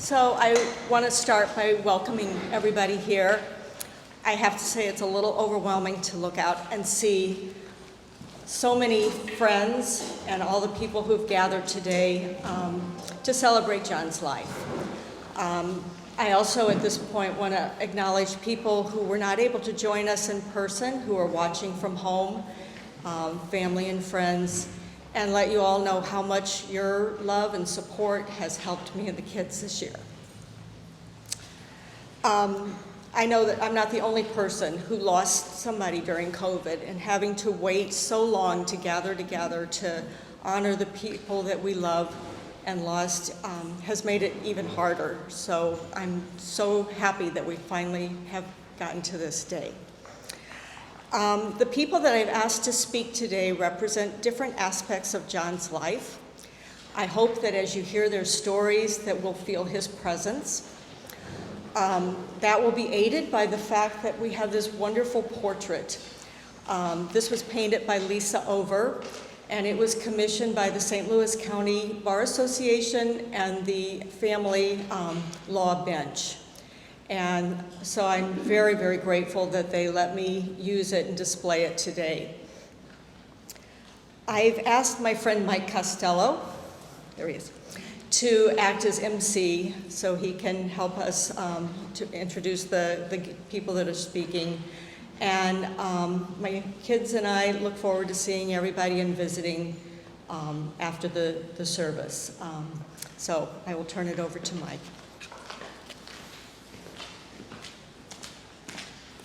So I want to start by welcoming everybody here. I have to say it's a little overwhelming to look out and see so many friends and all the people who've gathered today to celebrate John's life. I also at this point want to acknowledge people who were not able to join us in person, who are watching from home, family and friends, and let you all know how much your love and support has helped me and the kids this year. I know that I'm not the only person who lost somebody during COVID, and having to wait so long to gather together to honor the people that we love and lost has made it even harder. So I'm so happy that we finally have gotten to this day. The people that I've asked to speak today represent different aspects of John's life. I hope that as you hear their stories that we'll feel his presence. That will be aided by the fact that we have this wonderful portrait. This was painted by Lisa Over, and it was commissioned by the St. Louis County Bar Association and the Family Law Bench. And so I'm very, very grateful that they let me use it and display it today. I've asked my friend Mike Costello, there he is, to act as MC so he can help us to introduce the people that are speaking. And my kids and I look forward to seeing everybody and visiting after the service. So I will turn it over to Mike.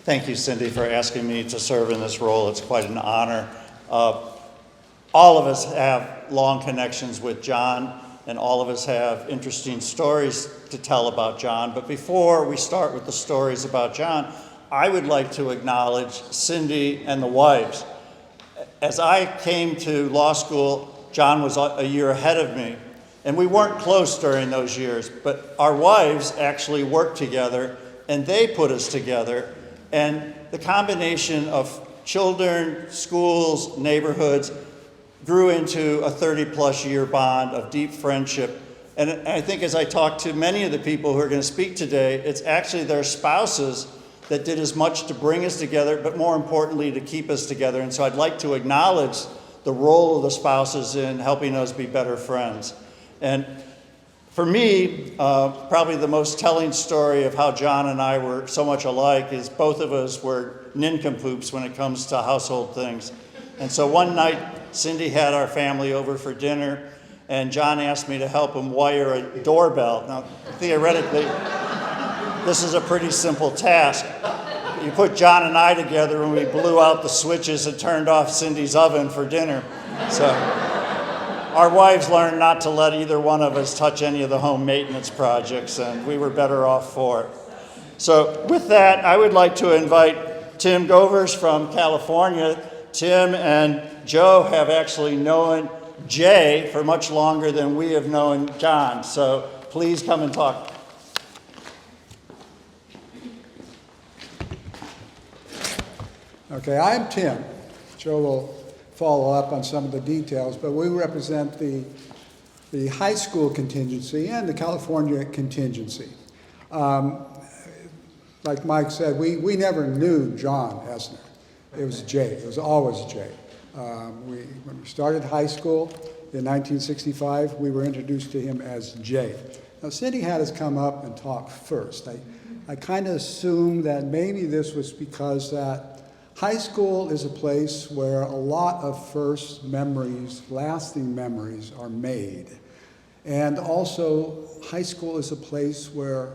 Thank you, Cindy, for asking me to serve in this role. It's quite an honor. All of us have long connections with John, and all of us have interesting stories to tell about John. But before we start with the stories about John, I would like to acknowledge Cindy and the wives. As I came to law school, John was a year ahead of me, and we weren't close during those years, but our wives actually worked together, and they put us together. And the combination of children, schools, neighborhoods grew into a 30-plus year bond of deep friendship. And I think as I talk to many of the people who are going to speak today, it's actually their spouses that did as much to bring us together, but more importantly, to keep us together. And so I'd like to acknowledge the role of the spouses in helping us be better friends. And for me, probably the most telling story of how John and I were so much alike is both of us were nincompoops when it comes to household things. And so one night, Cindy had our family over for dinner, and John asked me to help him wire a doorbell. Now, theoretically, this is a pretty simple task. You put John and I together and we blew out the switches and turned off Cindy's oven for dinner. So our wives learned not to let either one of us touch any of the home maintenance projects, and we were better off for it. So with that, I would like to invite Tim Govers from California. Tim and Joe have actually known Jay for much longer than we have known John. So please come and talk. Okay, I'm Tim. Joe will follow up on some of the details, but we represent the high school contingency and the California contingency. Like Mike said, we never knew John Essner. It was Jay. It was always Jay. When we started high school in 1965, we were introduced to him as Jay. Now, Cindy had us come up and talk first. I kind of assumed that maybe this was because that high school is a place where a lot of first memories, lasting memories, are made. And also, high school is a place where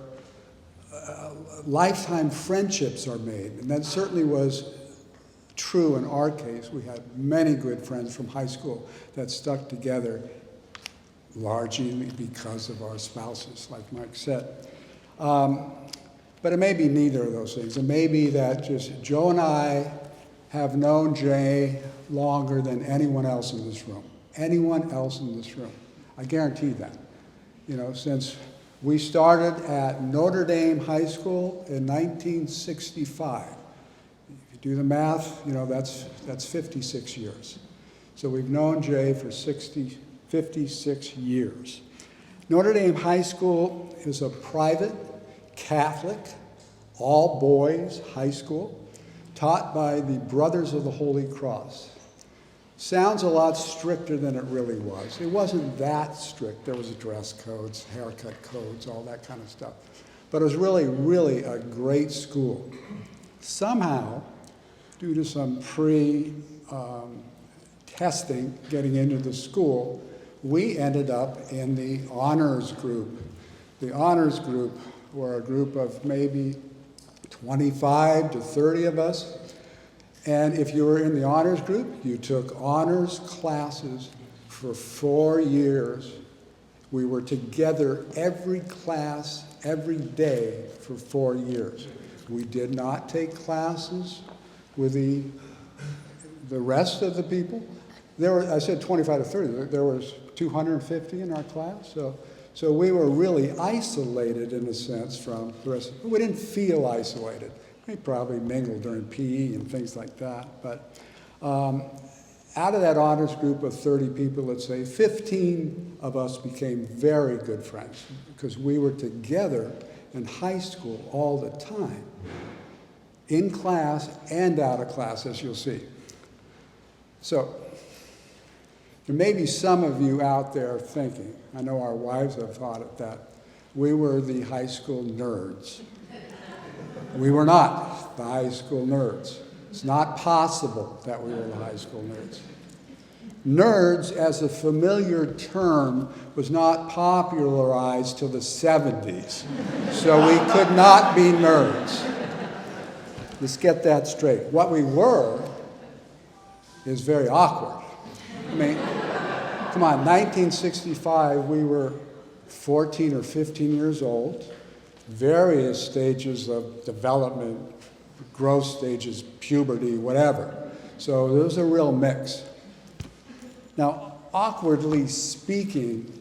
lifetime friendships are made. And that certainly was true in our case. We had many good friends from high school that stuck together largely because of our spouses, like Mike said. But it may be neither of those things. It may be that just Joe and I have known Jay longer than anyone else in this room. Anyone else in this room. I guarantee that. You know, since we started at Notre Dame High School in 1965. If you do the math, you know, that's 56 years. So we've known Jay for 56 years. Notre Dame High School is a private, Catholic, all-boys high school taught by the Brothers of the Holy Cross. Sounds a lot stricter than it really was. It wasn't that strict. There was dress codes, haircut codes, all that kind of stuff. But it was really, really a great school. Somehow, due to some pre-testing getting into the school, we ended up in the honors group. The honors group were a group of maybe 25 to 30 of us. And if you were in the honors group, you took honors classes for 4 years. We were together every class, every day for 4 years. We did not take classes with the rest of the people. There were, I said 25 to 30, there was 250 in our class. So we were really isolated in a sense from the rest. We didn't feel isolated. We probably mingled during PE and things like that. But out of that honors group of 30 people, let's say, 15 of us became very good friends because we were together in high school all the time, in class and out of class, as you'll see. So there may be some of you out there thinking, I know our wives have thought it, that we were the high school nerds. We were not the high school nerds. It's not possible that we were the high school nerds. Nerds, as a familiar term, was not popularized till the 70s, so we could not be nerds. Let's get that straight. What we were is very awkward. I mean, come on, 1965, we were 14 or 15 years old, various stages of development, growth stages, puberty, whatever. So there was a real mix. Now, awkwardly speaking,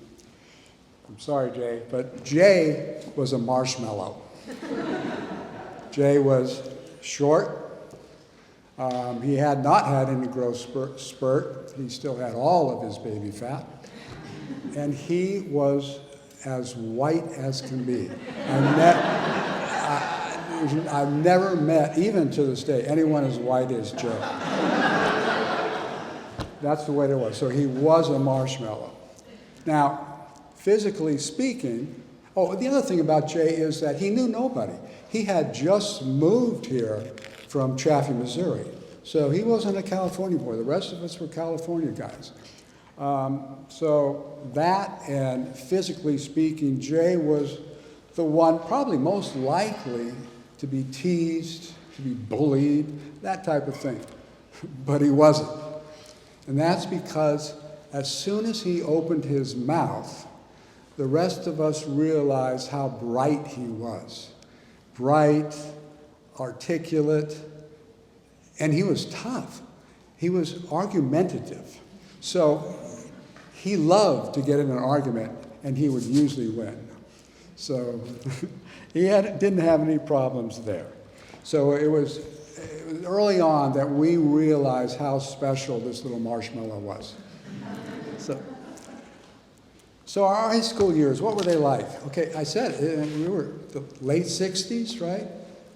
I'm sorry, Jay, but Jay was a marshmallow. Jay was short. He had not had any growth spurt. He still had all of his baby fat. And he was as white as can be. I've never met, even to this day, anyone as white as Joe. That's the way it was. So he was a marshmallow. Now, physically speaking, the other thing about Jay is that he knew nobody. He had just moved here from Chaffee, Missouri. So he wasn't a California boy. The rest of us were California guys. So that, and physically speaking, Jay was the one probably most likely to be teased, to be bullied, that type of thing. But he wasn't. And that's because as soon as he opened his mouth, the rest of us realized how bright he was. Bright, articulate, and he was tough. He was argumentative. So he loved to get in an argument, and he would usually win. So he didn't have any problems there. So it was early on that we realized how special this little marshmallow was. So our high school years, what were they like? Okay, I said we were the late 60s, right?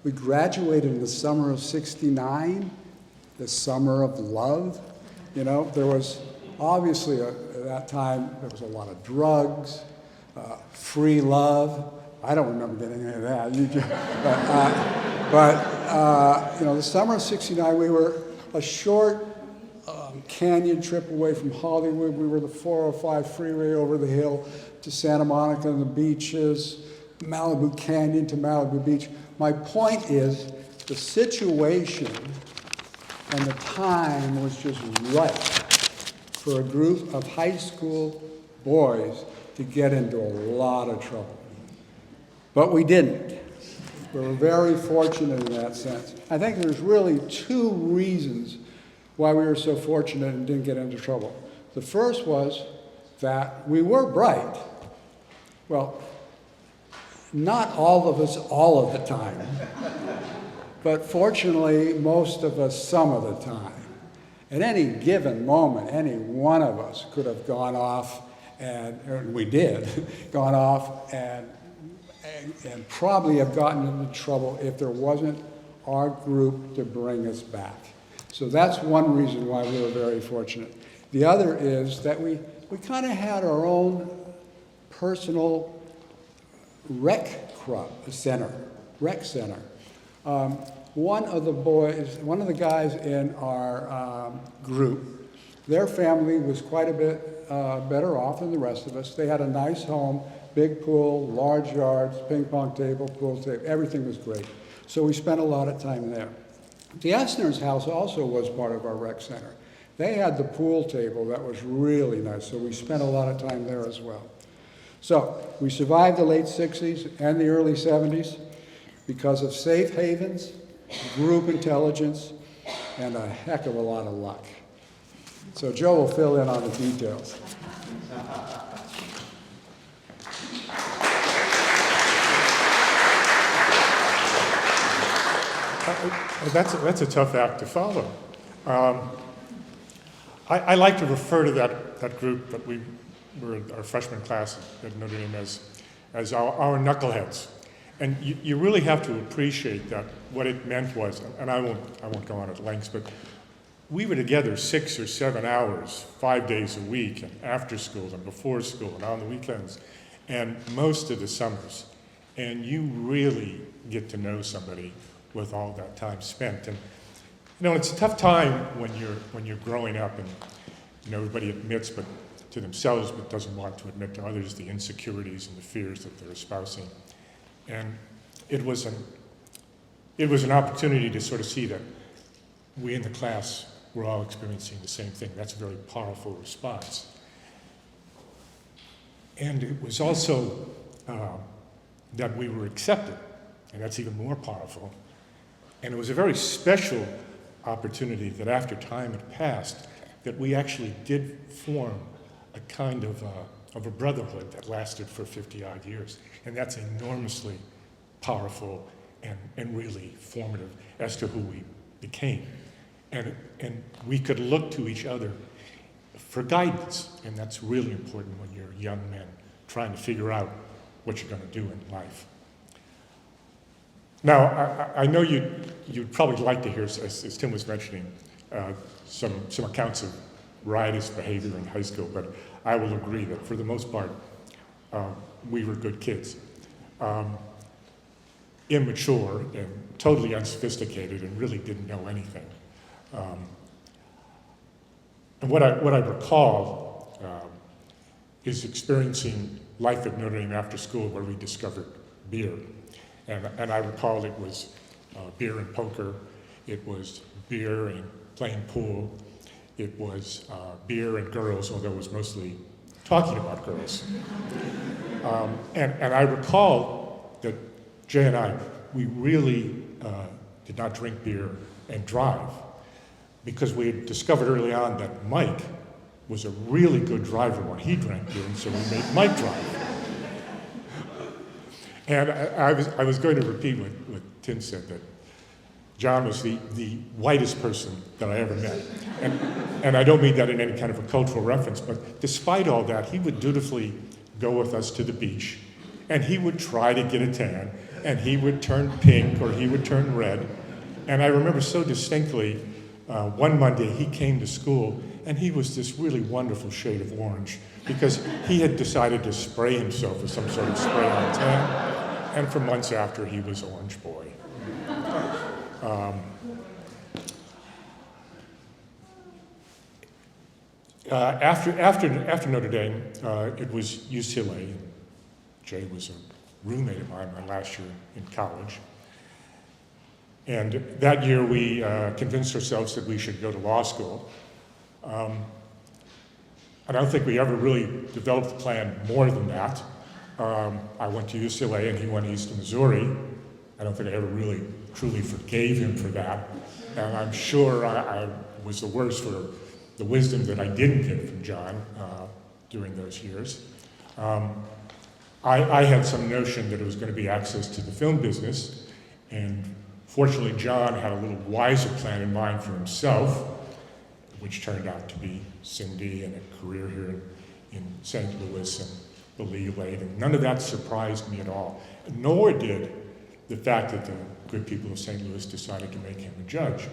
We graduated in the summer of '69, the summer of love. You know, there was obviously at that time there was a lot of drugs, free love. I don't remember getting any of that. You know, the summer of '69, we were a short canyon trip away from Hollywood. We were the 405 freeway over the hill to Santa Monica and the beaches, Malibu Canyon to Malibu Beach. My point is the situation and the time was just right for a group of high school boys to get into a lot of trouble. But we didn't. We were very fortunate in that sense. I think there's really two reasons why we were so fortunate and didn't get into trouble. The first was that we were bright. Well, not all of us all of the time, but fortunately, most of us some of the time. At any given moment, any one of us could have gone off and we did, gone off and probably have gotten into trouble if there wasn't our group to bring us back. So that's one reason why we were very fortunate. The other is that we kind of had our own personal rec center. One of the guys in our group, their family was quite a bit better off than the rest of us. They had a nice home, big pool, large yards, ping pong table, pool table, everything was great. So we spent a lot of time there. The Essner's house also was part of our rec center. They had the pool table that was really nice, so we spent a lot of time there as well. So we survived the late 60s and the early 70s because of safe havens, group intelligence, and a heck of a lot of luck. So Joe will fill in on the details. That's a tough act to follow. I like to refer to that group that we were our freshman class at Notre Dame as our knuckleheads. And you really have to appreciate that what it meant was, and I won't go on at length, but we were together 6 or 7 hours, 5 days a week, and after school and before school and on the weekends, and most of the summers. And you really get to know somebody with all that time spent. And it's a tough time when you're growing up, and everybody admits but to themselves but doesn't want to admit to others the insecurities and the fears that they're espousing. And it was an opportunity to sort of see that we in the class were all experiencing the same thing. That's a very powerful response. And it was also that we were accepted, and that's even more powerful. And it was a very special opportunity that after time had passed, that we actually did form a kind of a brotherhood that lasted for 50-odd years. And that's enormously powerful and really formative as to who we became. And we could look to each other for guidance, and that's really important when you're young men trying to figure out what you're going to do in life. Now, I know you'd probably like to hear, as Tim was mentioning, some accounts of riotous behavior in high school, but I will agree that for the most part, we were good kids. Immature and totally unsophisticated and really didn't know anything. And what I recall is experiencing life at Notre Dame after school, where we discovered beer. And I recall it was beer and poker, it was beer and playing pool, it was beer and girls, although it was mostly talking about girls. And I recall that Jay and I, we really did not drink beer and drive, because we had discovered early on that Mike was a really good driver when he drank beer, and so we made Mike drive. And I was going to repeat what Tim said, that John was the whitest person that I ever met. And I don't mean that in any kind of a cultural reference, but despite all that, he would dutifully go with us to the beach, and he would try to get a tan, and he would turn pink or he would turn red. And I remember so distinctly, one Monday he came to school, and he was this really wonderful shade of orange, because he had decided to spray himself with some sort of spray-on tan. And for months after, he was Orange Boy. After Notre Dame, it was UCLA. Jay was a roommate of mine my last year in college. And that year, we convinced ourselves that we should go to law school. I don't think we ever really developed the plan more than that. I went to UCLA and he went east to Missouri. I don't think I ever really truly forgave him for that. And I'm sure I was the worse for the wisdom that I didn't get from John during those years. I had some notion that it was going to be access to the film business, and fortunately John had a little wiser plan in mind for himself, which turned out to be Cindy and a career here in St. Louis and the Lee Lade, and none of that surprised me at all. Nor did the fact that the good people of St. Louis decided to make him a judge.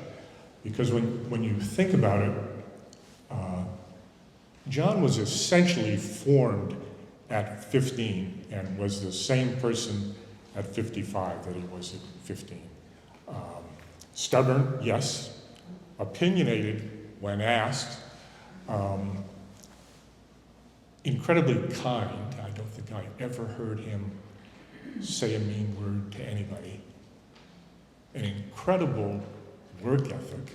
Because when you think about it, John was essentially formed at 15 and was the same person at 55 that he was at 15. Stubborn, yes. Opinionated when asked. Incredibly kind. I don't think I ever heard him say a mean word to anybody. An incredible work ethic.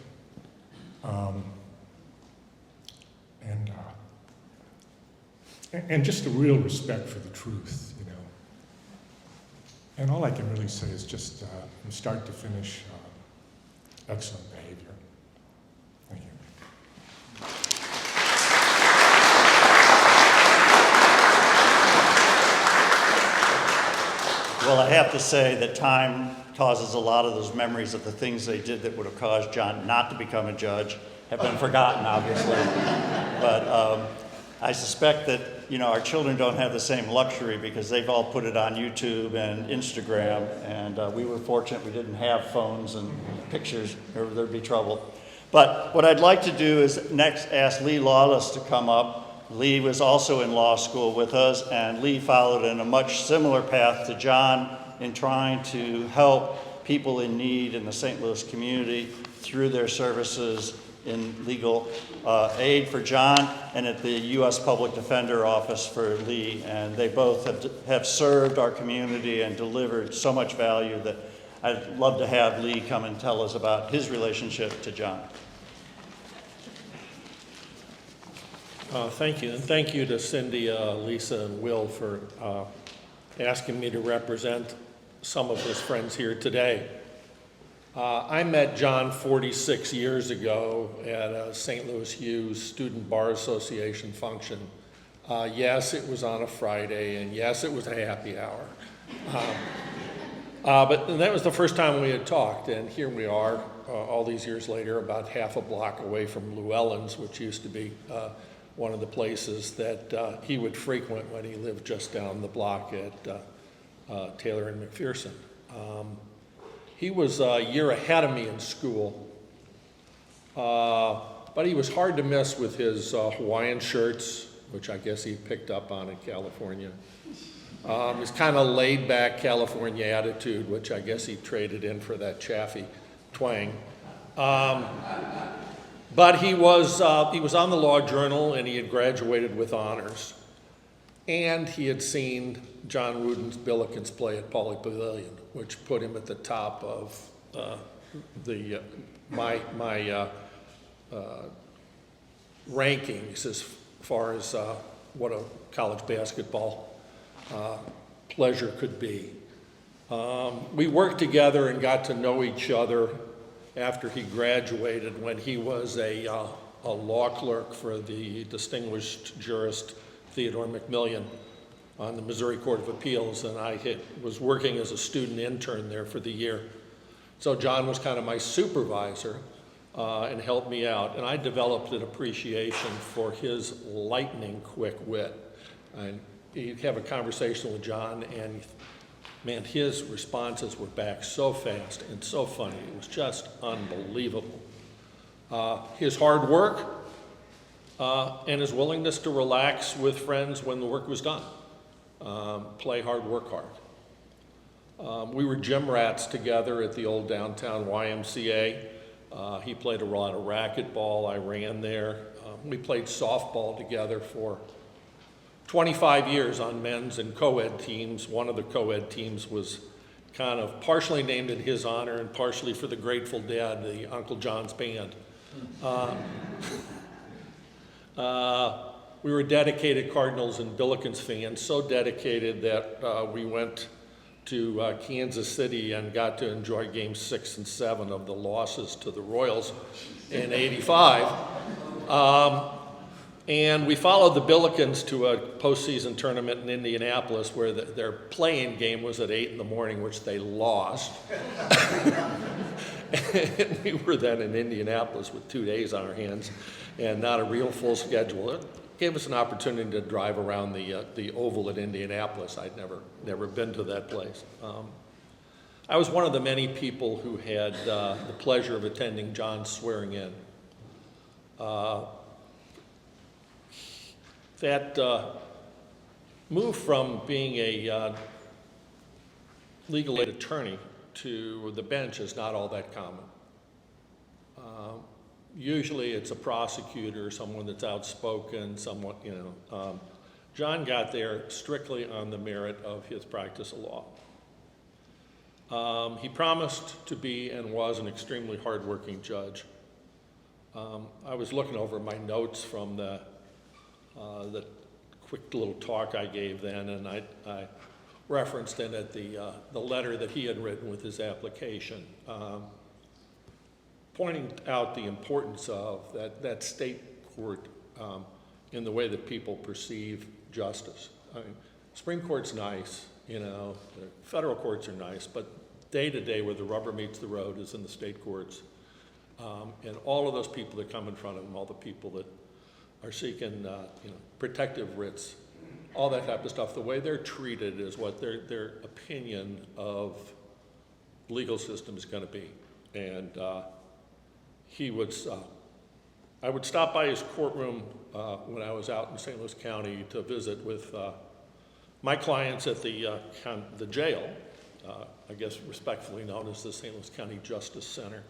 And just a real respect for the truth, you know. And all I can really say is just from start to finish, excellent behavior. Thank you. Well, I have to say that time causes a lot of those memories of the things they did that would have caused John not to become a judge have been forgotten, obviously. But I suspect that, you know, our children don't have the same luxury because they've all put it on YouTube and Instagram, and we were fortunate we didn't have phones and pictures, or there'd be trouble. But what I'd like to do is next ask Lee Lawless to come up. Lee was also in law school with us, and Lee followed in a much similar path to John in trying to help people in need in the St. Louis community through their services in legal aid for John and at the U.S. Public Defender Office for Lee. And they both have served our community and delivered so much value that I'd love to have Lee come and tell us about his relationship to John. Thank you, and thank you to Cindy, Lisa, and Will for asking me to represent some of his friends here today. I met John 46 years ago at a St. Louis U Student Bar Association function. Yes, it was on a Friday, and yes, it was a happy hour. But that was the first time we had talked, and here we are, all these years later, about half a block away from Llewellyn's, which used to be one of the places that he would frequent when he lived just down the block at Taylor and McPherson. He was a year ahead of me in school, but he was hard to miss with his Hawaiian shirts, which I guess he picked up on in California. His kind of laid-back California attitude, which I guess he traded in for that Chaffee twang. But he was on the Law Journal, and he had graduated with honors. And he had seen John Wooden's Billikens play at Pauley Pavilion, which put him at the top of my rankings as far as what a college basketball pleasure could be. We worked together and got to know each other after he graduated, when he was a law clerk for the distinguished jurist Theodore McMillian on the Missouri Court of Appeals, and I was working as a student intern there for the year. So John was kind of my supervisor and helped me out, and I developed an appreciation for his lightning quick wit. And you'd have a conversation with John, and man, his responses were back so fast and so funny. It was just unbelievable. His hard work and his willingness to relax with friends when the work was done. Play hard, work hard. We were gym rats together at the old downtown YMCA. He played a lot of racquetball. I ran there. We played softball together for 25 years on men's and co-ed teams. One of the co-ed teams was kind of partially named in his honor and partially for the Grateful Dead, the Uncle John's Band. We were dedicated Cardinals and Billikens fans, so dedicated that we went to Kansas City and got to enjoy games 6 and 7 of the losses to the Royals in '85. And we followed the Billikens to a postseason tournament in Indianapolis where their playing game was at 8 in the morning, which they lost. And we were then in Indianapolis with 2 days on our hands and not a real full schedule. gave us an opportunity to drive around the Oval at Indianapolis. I'd never been to that place. I was one of the many people who had the pleasure of attending John's swearing in. That move from being a legal aid attorney to the bench is not all that common. Usually it's a prosecutor, someone that's outspoken, somewhat, John got there strictly on the merit of his practice of law. He promised to be and was an extremely hardworking judge. I was looking over my notes from the quick little talk I gave then, and I referenced in it the letter that he had written with his application, pointing out the importance of that state court in the way that people perceive justice. I mean, Supreme Court's nice, the federal courts are nice, but day to day where the rubber meets the road is in the state courts. And all of those people that come in front of them, all the people that are seeking protective writs, all that type of stuff, the way they're treated is what their opinion of legal system is going to be. And I would stop by his courtroom when I was out in St. Louis County to visit with my clients at the jail, I guess respectfully known as the St. Louis County Justice Center,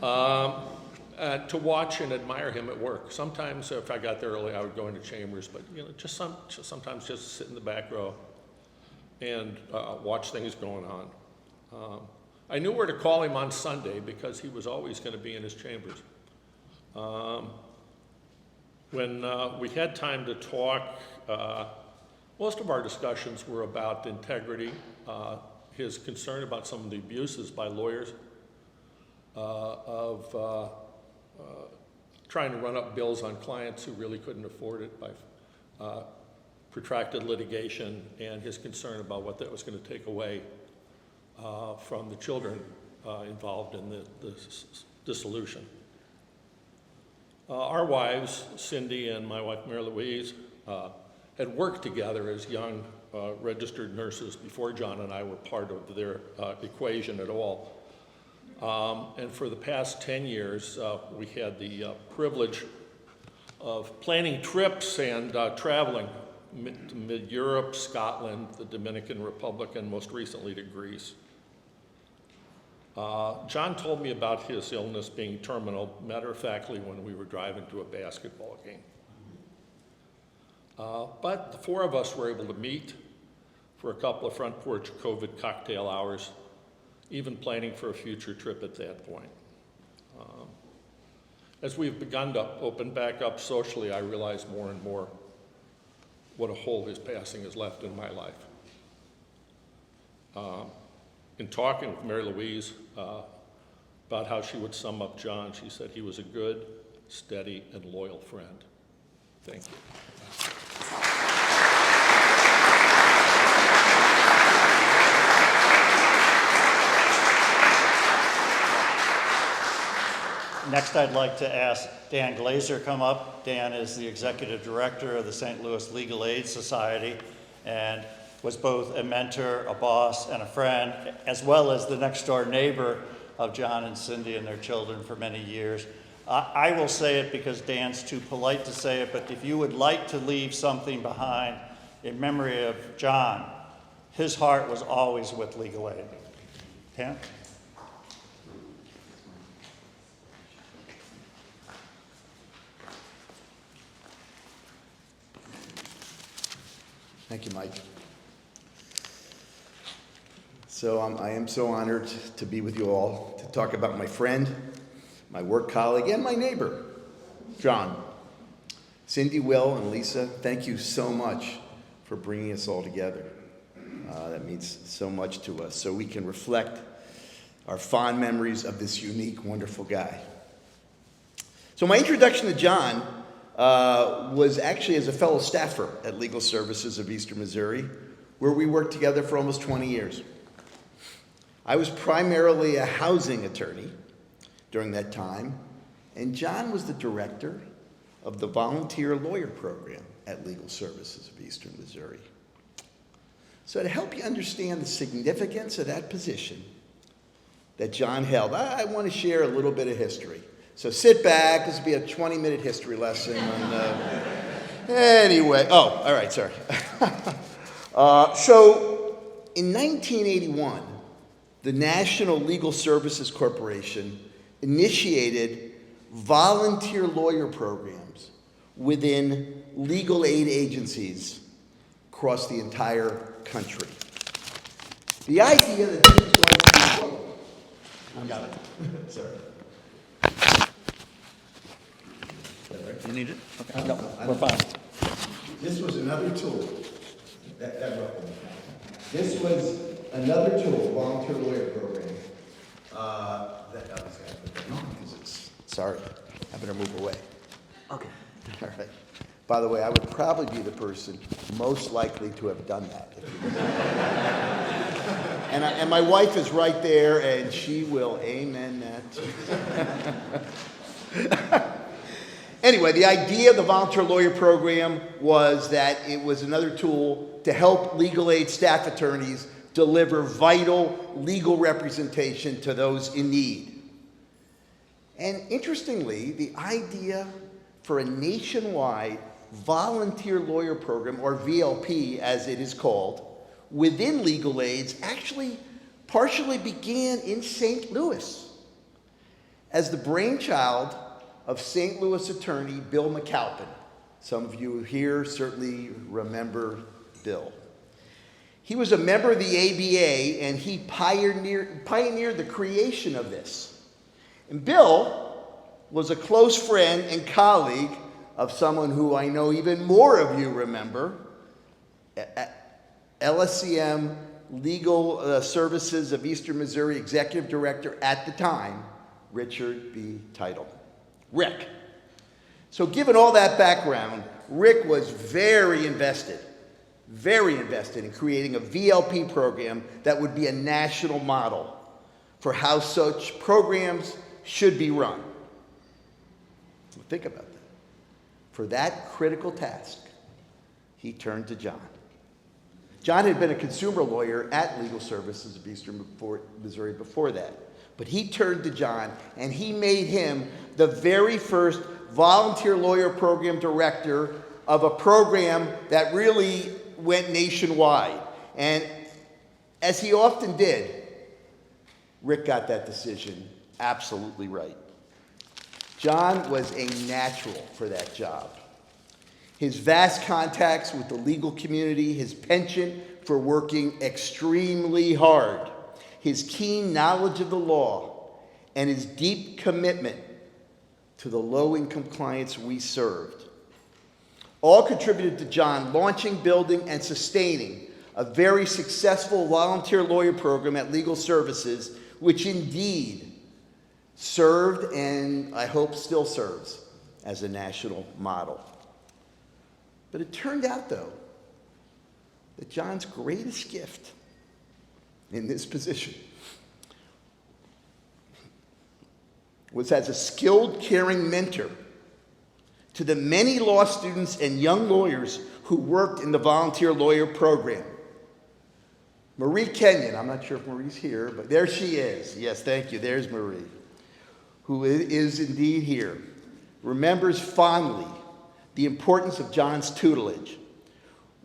to watch and admire him at work. Sometimes if I got there early, I would go into chambers, but sometimes just sit in the back row and watch things going on. I knew where to call him on Sunday because he was always going to be in his chambers. When we had time to talk, most of our discussions were about integrity, his concern about some of the abuses by lawyers, of trying to run up bills on clients who really couldn't afford it by protracted litigation, and his concern about what that was going to take away from the children involved in the dissolution. Our wives, Cindy and my wife, Mary Louise, had worked together as young registered nurses before John and I were part of their equation at all. And for the past 10 years, we had the privilege of planning trips and traveling to mid-Europe, Scotland, the Dominican Republic, and most recently to Greece. John told me about his illness being terminal, matter-of-factly, when we were driving to a basketball game. But the four of us were able to meet for a couple of front porch COVID cocktail hours, even planning for a future trip at that point. As we've begun to open back up socially, I realize more and more what a hole his passing has left in my life. In talking with Mary Louise about how she would sum up John, she said he was a good, steady, and loyal friend. Thank you. Next, I'd like to ask Dan Glazer come up. Dan is the executive director of the St. Louis Legal Aid Society and was both a mentor, a boss, and a friend, as well as the next door neighbor of John and Cindy and their children for many years. I will say it because Dan's too polite to say it, but if you would like to leave something behind in memory of John, his heart was always with legal aid. Dan? Thank you, Mike. So I am so honored to be with you all to talk about my friend, my work colleague, and my neighbor, John. Cindy, Will, and Lisa, thank you so much for bringing us all together. That means so much to us, so we can reflect our fond memories of this unique, wonderful guy. So my introduction to John was actually as a fellow staffer at Legal Services of Eastern Missouri, where we worked together for almost 20 years. I was primarily a housing attorney during that time, and John was the director of the volunteer lawyer program at Legal Services of Eastern Missouri. So to help you understand the significance of that position that John held, I want to share a little bit of history. So sit back. This will be a 20-minute history lesson. Anyway, all right, sorry. So in 1981, the National Legal Services Corporation initiated volunteer lawyer programs within legal aid agencies across the entire country. The idea that this was going to be... I got it. Sorry. You need it? Okay. No, we're fine. This was another tool. This was another tool, volunteer lawyer program. Sorry, I better move away. Okay. All right. By the way, I would probably be the person most likely to have done that. And my wife is right there, and she will amen that. Anyway, the idea of the volunteer lawyer program was that it was another tool to help legal aid staff attorneys deliver vital legal representation to those in need. And interestingly, the idea for a nationwide volunteer lawyer program, or VLP as it is called, within legal aids actually partially began in St. Louis as the brainchild of St. Louis attorney Bill McAlpin. Some of you here certainly remember Bill. He was a member of the ABA, and he pioneered the creation of this. And Bill was a close friend and colleague of someone who I know even more of you remember, LSCM Legal Services of Eastern Missouri Executive Director at the time, Richard B. Title. Rick. So given all that background, Rick was very invested in creating a VLP program that would be a national model for how such programs should be run. Think about that. For that critical task, he turned to John. John had been a consumer lawyer at Legal Services of Eastern Missouri before that. But he turned to John, and he made him the very first volunteer lawyer program director of a program that really went nationwide. And as he often did, Rick got that decision absolutely right. John was a natural for that job. His vast contacts with the legal community, his penchant for working extremely hard, his keen knowledge of the law, and his deep commitment to the low-income clients we served all contributed to John launching, building, and sustaining a very successful volunteer lawyer program at Legal Services, which indeed served, and I hope still serves, as a national model. But it turned out, though, that John's greatest gift in this position was as a skilled, caring mentor to the many law students and young lawyers who worked in the volunteer lawyer program. Marie Kenyon, I'm not sure if Marie's here, but there she is. Yes, thank you. There's Marie, who is indeed here, remembers fondly the importance of John's tutelage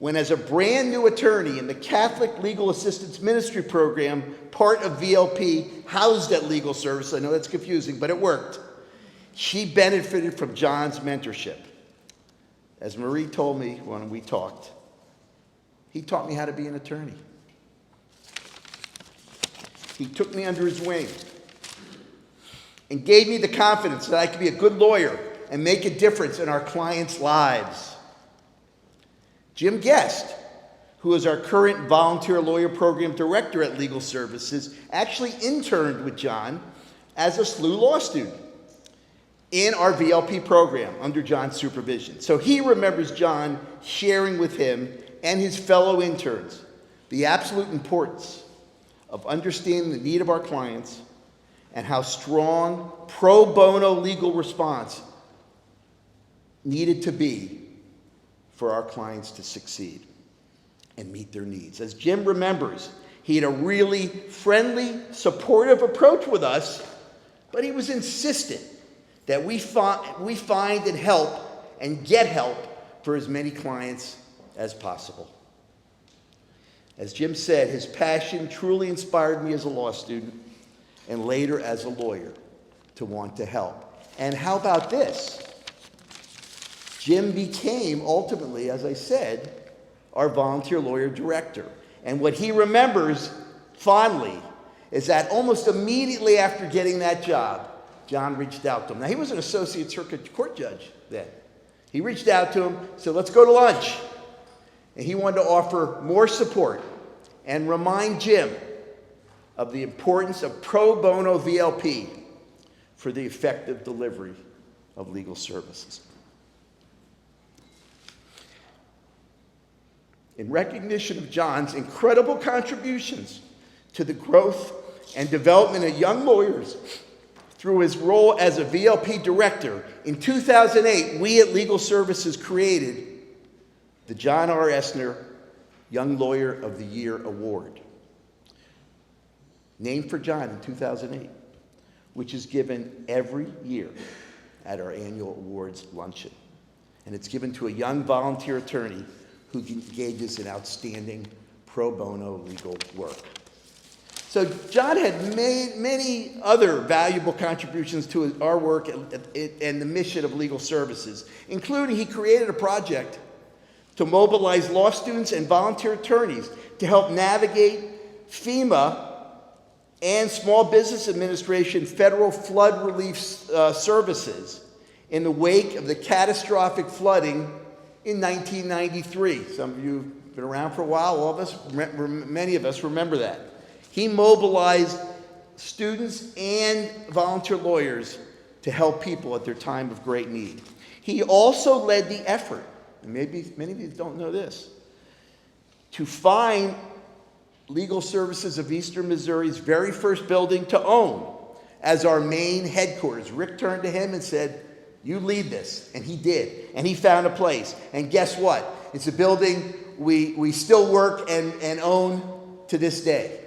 when, as a brand new attorney in the Catholic Legal Assistance Ministry Program, part of VLP, housed at Legal Service, I know that's confusing, but it worked, she benefited from John's mentorship. As Marie told me when we talked, he taught me how to be an attorney. He took me under his wing and gave me the confidence that I could be a good lawyer and make a difference in our clients' lives. Jim Guest, who is our current volunteer lawyer program director at Legal Services, actually interned with John as a SLU law student in our VLP program under John's supervision. So he remembers John sharing with him and his fellow interns the absolute importance of understanding the need of our clients and how strong pro bono legal response needed to be for our clients to succeed and meet their needs. As Jim remembers, he had a really friendly, supportive approach with us, but he was insistent that we find and help and get help for as many clients as possible. As Jim said, his passion truly inspired me as a law student and later as a lawyer to want to help. And how about this? Jim became ultimately, as I said, our volunteer lawyer director. And what he remembers fondly is that almost immediately after getting that job, John reached out to him. Now, he was an associate circuit court judge then. He reached out to him, said, let's go to lunch. And he wanted to offer more support and remind Jim of the importance of pro bono VLP for the effective delivery of legal services. In recognition of John's incredible contributions to the growth and development of young lawyers through his role as a VLP director, in 2008, we at Legal Services created the John R. Essner Young Lawyer of the Year Award, named for John in 2008, which is given every year at our annual awards luncheon. And it's given to a young volunteer attorney who engages in outstanding pro bono legal work. So John had made many other valuable contributions to our work and the mission of Legal Services, including he created a project to mobilize law students and volunteer attorneys to help navigate FEMA and Small Business Administration federal flood relief services in the wake of the catastrophic flooding in 1993. Some of you have been around for a while. All of us, many of us remember that. He mobilized students and volunteer lawyers to help people at their time of great need. He also led the effort, and maybe many of you don't know this, to find Legal Services of Eastern Missouri's very first building to own as our main headquarters. Rick turned to him and said, you lead this. And he did. And he found a place. And guess what? It's a building we still work and own to this day.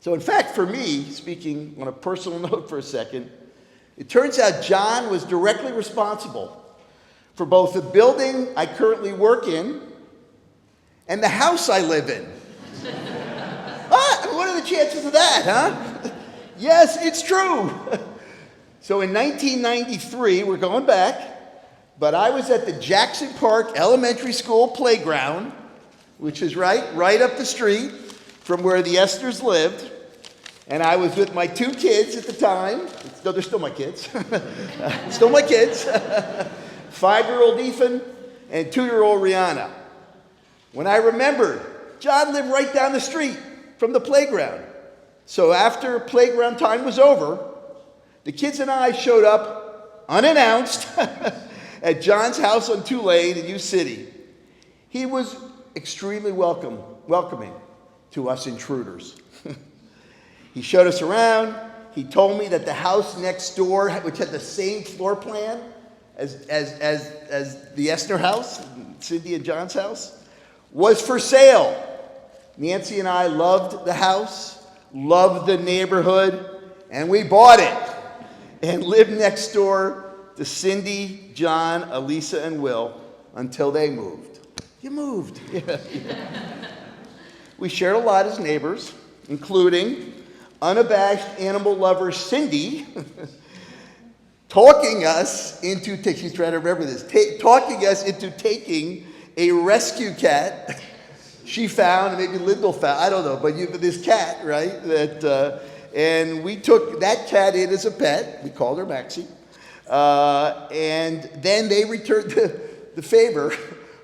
So in fact, for me, speaking on a personal note for a second, it turns out John was directly responsible for both the building I currently work in and the house I live in. What are the chances of that, huh? Yes, it's true. So in 1993, we're going back, but I was at the Jackson Park Elementary School playground, which is right up the street from where the Essners lived, and I was with my two kids at the time. They're still my kids. Still my kids. 5-year-old Ethan and 2-year-old Rihanna. When I remembered, John lived right down the street from the playground. So after playground time was over, the kids and I showed up unannounced at John's house on Tulane in U City. He was extremely welcoming to us intruders. He showed us around. He told me that the house next door, which had the same floor plan as the Essner house, Cindy and John's house, was for sale. Nancy and I loved the house, loved the neighborhood, and we bought it and lived next door to Cindy, John, Elisa, and Will until they moved. You moved. Yeah. We shared a lot as neighbors, including unabashed animal lover Cindy talking us into, she's trying to remember this, talking us into taking a rescue cat she found, maybe Lyndall found, I don't know, but this cat, right? And we took that cat in as a pet. We called her Maxie. And then they returned the favor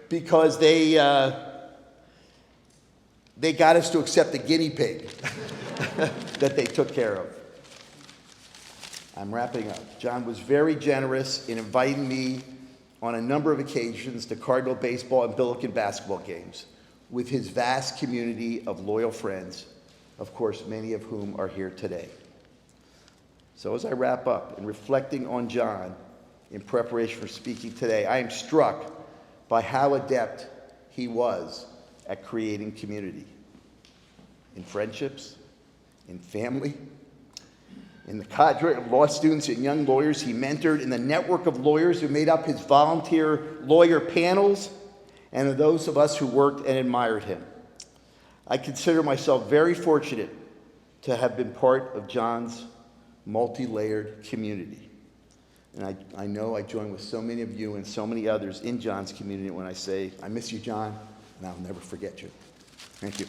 because they got us to accept a guinea pig that they took care of. I'm wrapping up. John was very generous in inviting me on a number of occasions to Cardinal baseball and Billiken basketball games with his vast community of loyal friends, of course, many of whom are here today. So as I wrap up and reflecting on John in preparation for speaking today, I am struck by how adept he was at creating community. In friendships, in family, in the cadre of law students and young lawyers he mentored, in the network of lawyers who made up his volunteer lawyer panels, and of those of us who worked and admired him. I consider myself very fortunate to have been part of John's multi-layered community. And I know I join with so many of you and so many others in John's community when I say, I miss you, John, and I'll never forget you. Thank you.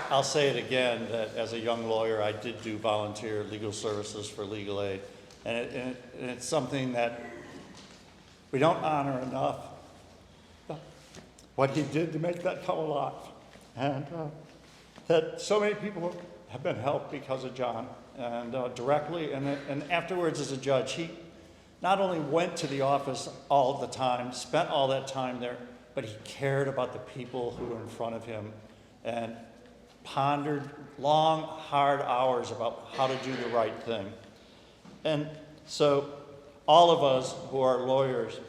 I'll say it again, that as a young lawyer, I did do volunteer legal services for legal aid. And it's something that we don't honor enough, what he did to make that come alive. And that so many people have been helped because of John, and directly, and afterwards as a judge. He not only went to the office all the time, spent all that time there, but he cared about the people who were in front of him and pondered long, hard hours about how to do the right thing. And so all of us who are lawyers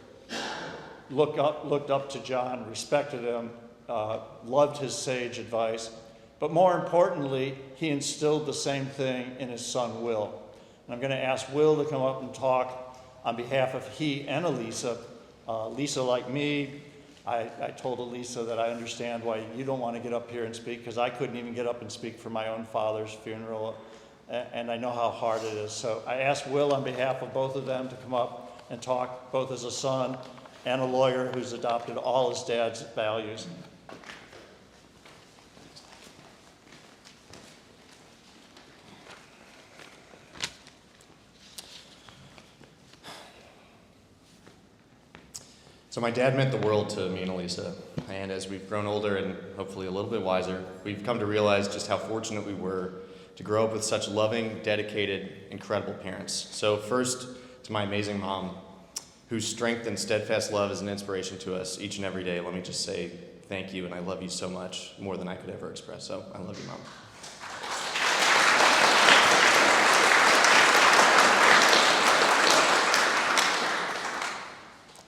looked up to John, respected him, loved his sage advice, but more importantly, he instilled the same thing in his son, Will. And I'm going to ask Will to come up and talk on behalf of he and Elisa. Lisa, like me, I told Elisa that I understand why you don't want to get up here and speak, because I couldn't even get up and speak for my own father's funeral, and I know how hard it is. So I asked Will on behalf of both of them to come up and talk, both as a son and a lawyer who's adopted all his dad's values. So my dad meant the world to me and Elisa, and as we've grown older and hopefully a little bit wiser, we've come to realize just how fortunate we were to grow up with such loving, dedicated, incredible parents. So first, to my amazing mom, whose strength and steadfast love is an inspiration to us each and every day. Let me just say thank you, and I love you so much, more than I could ever express. So I love you, Mom.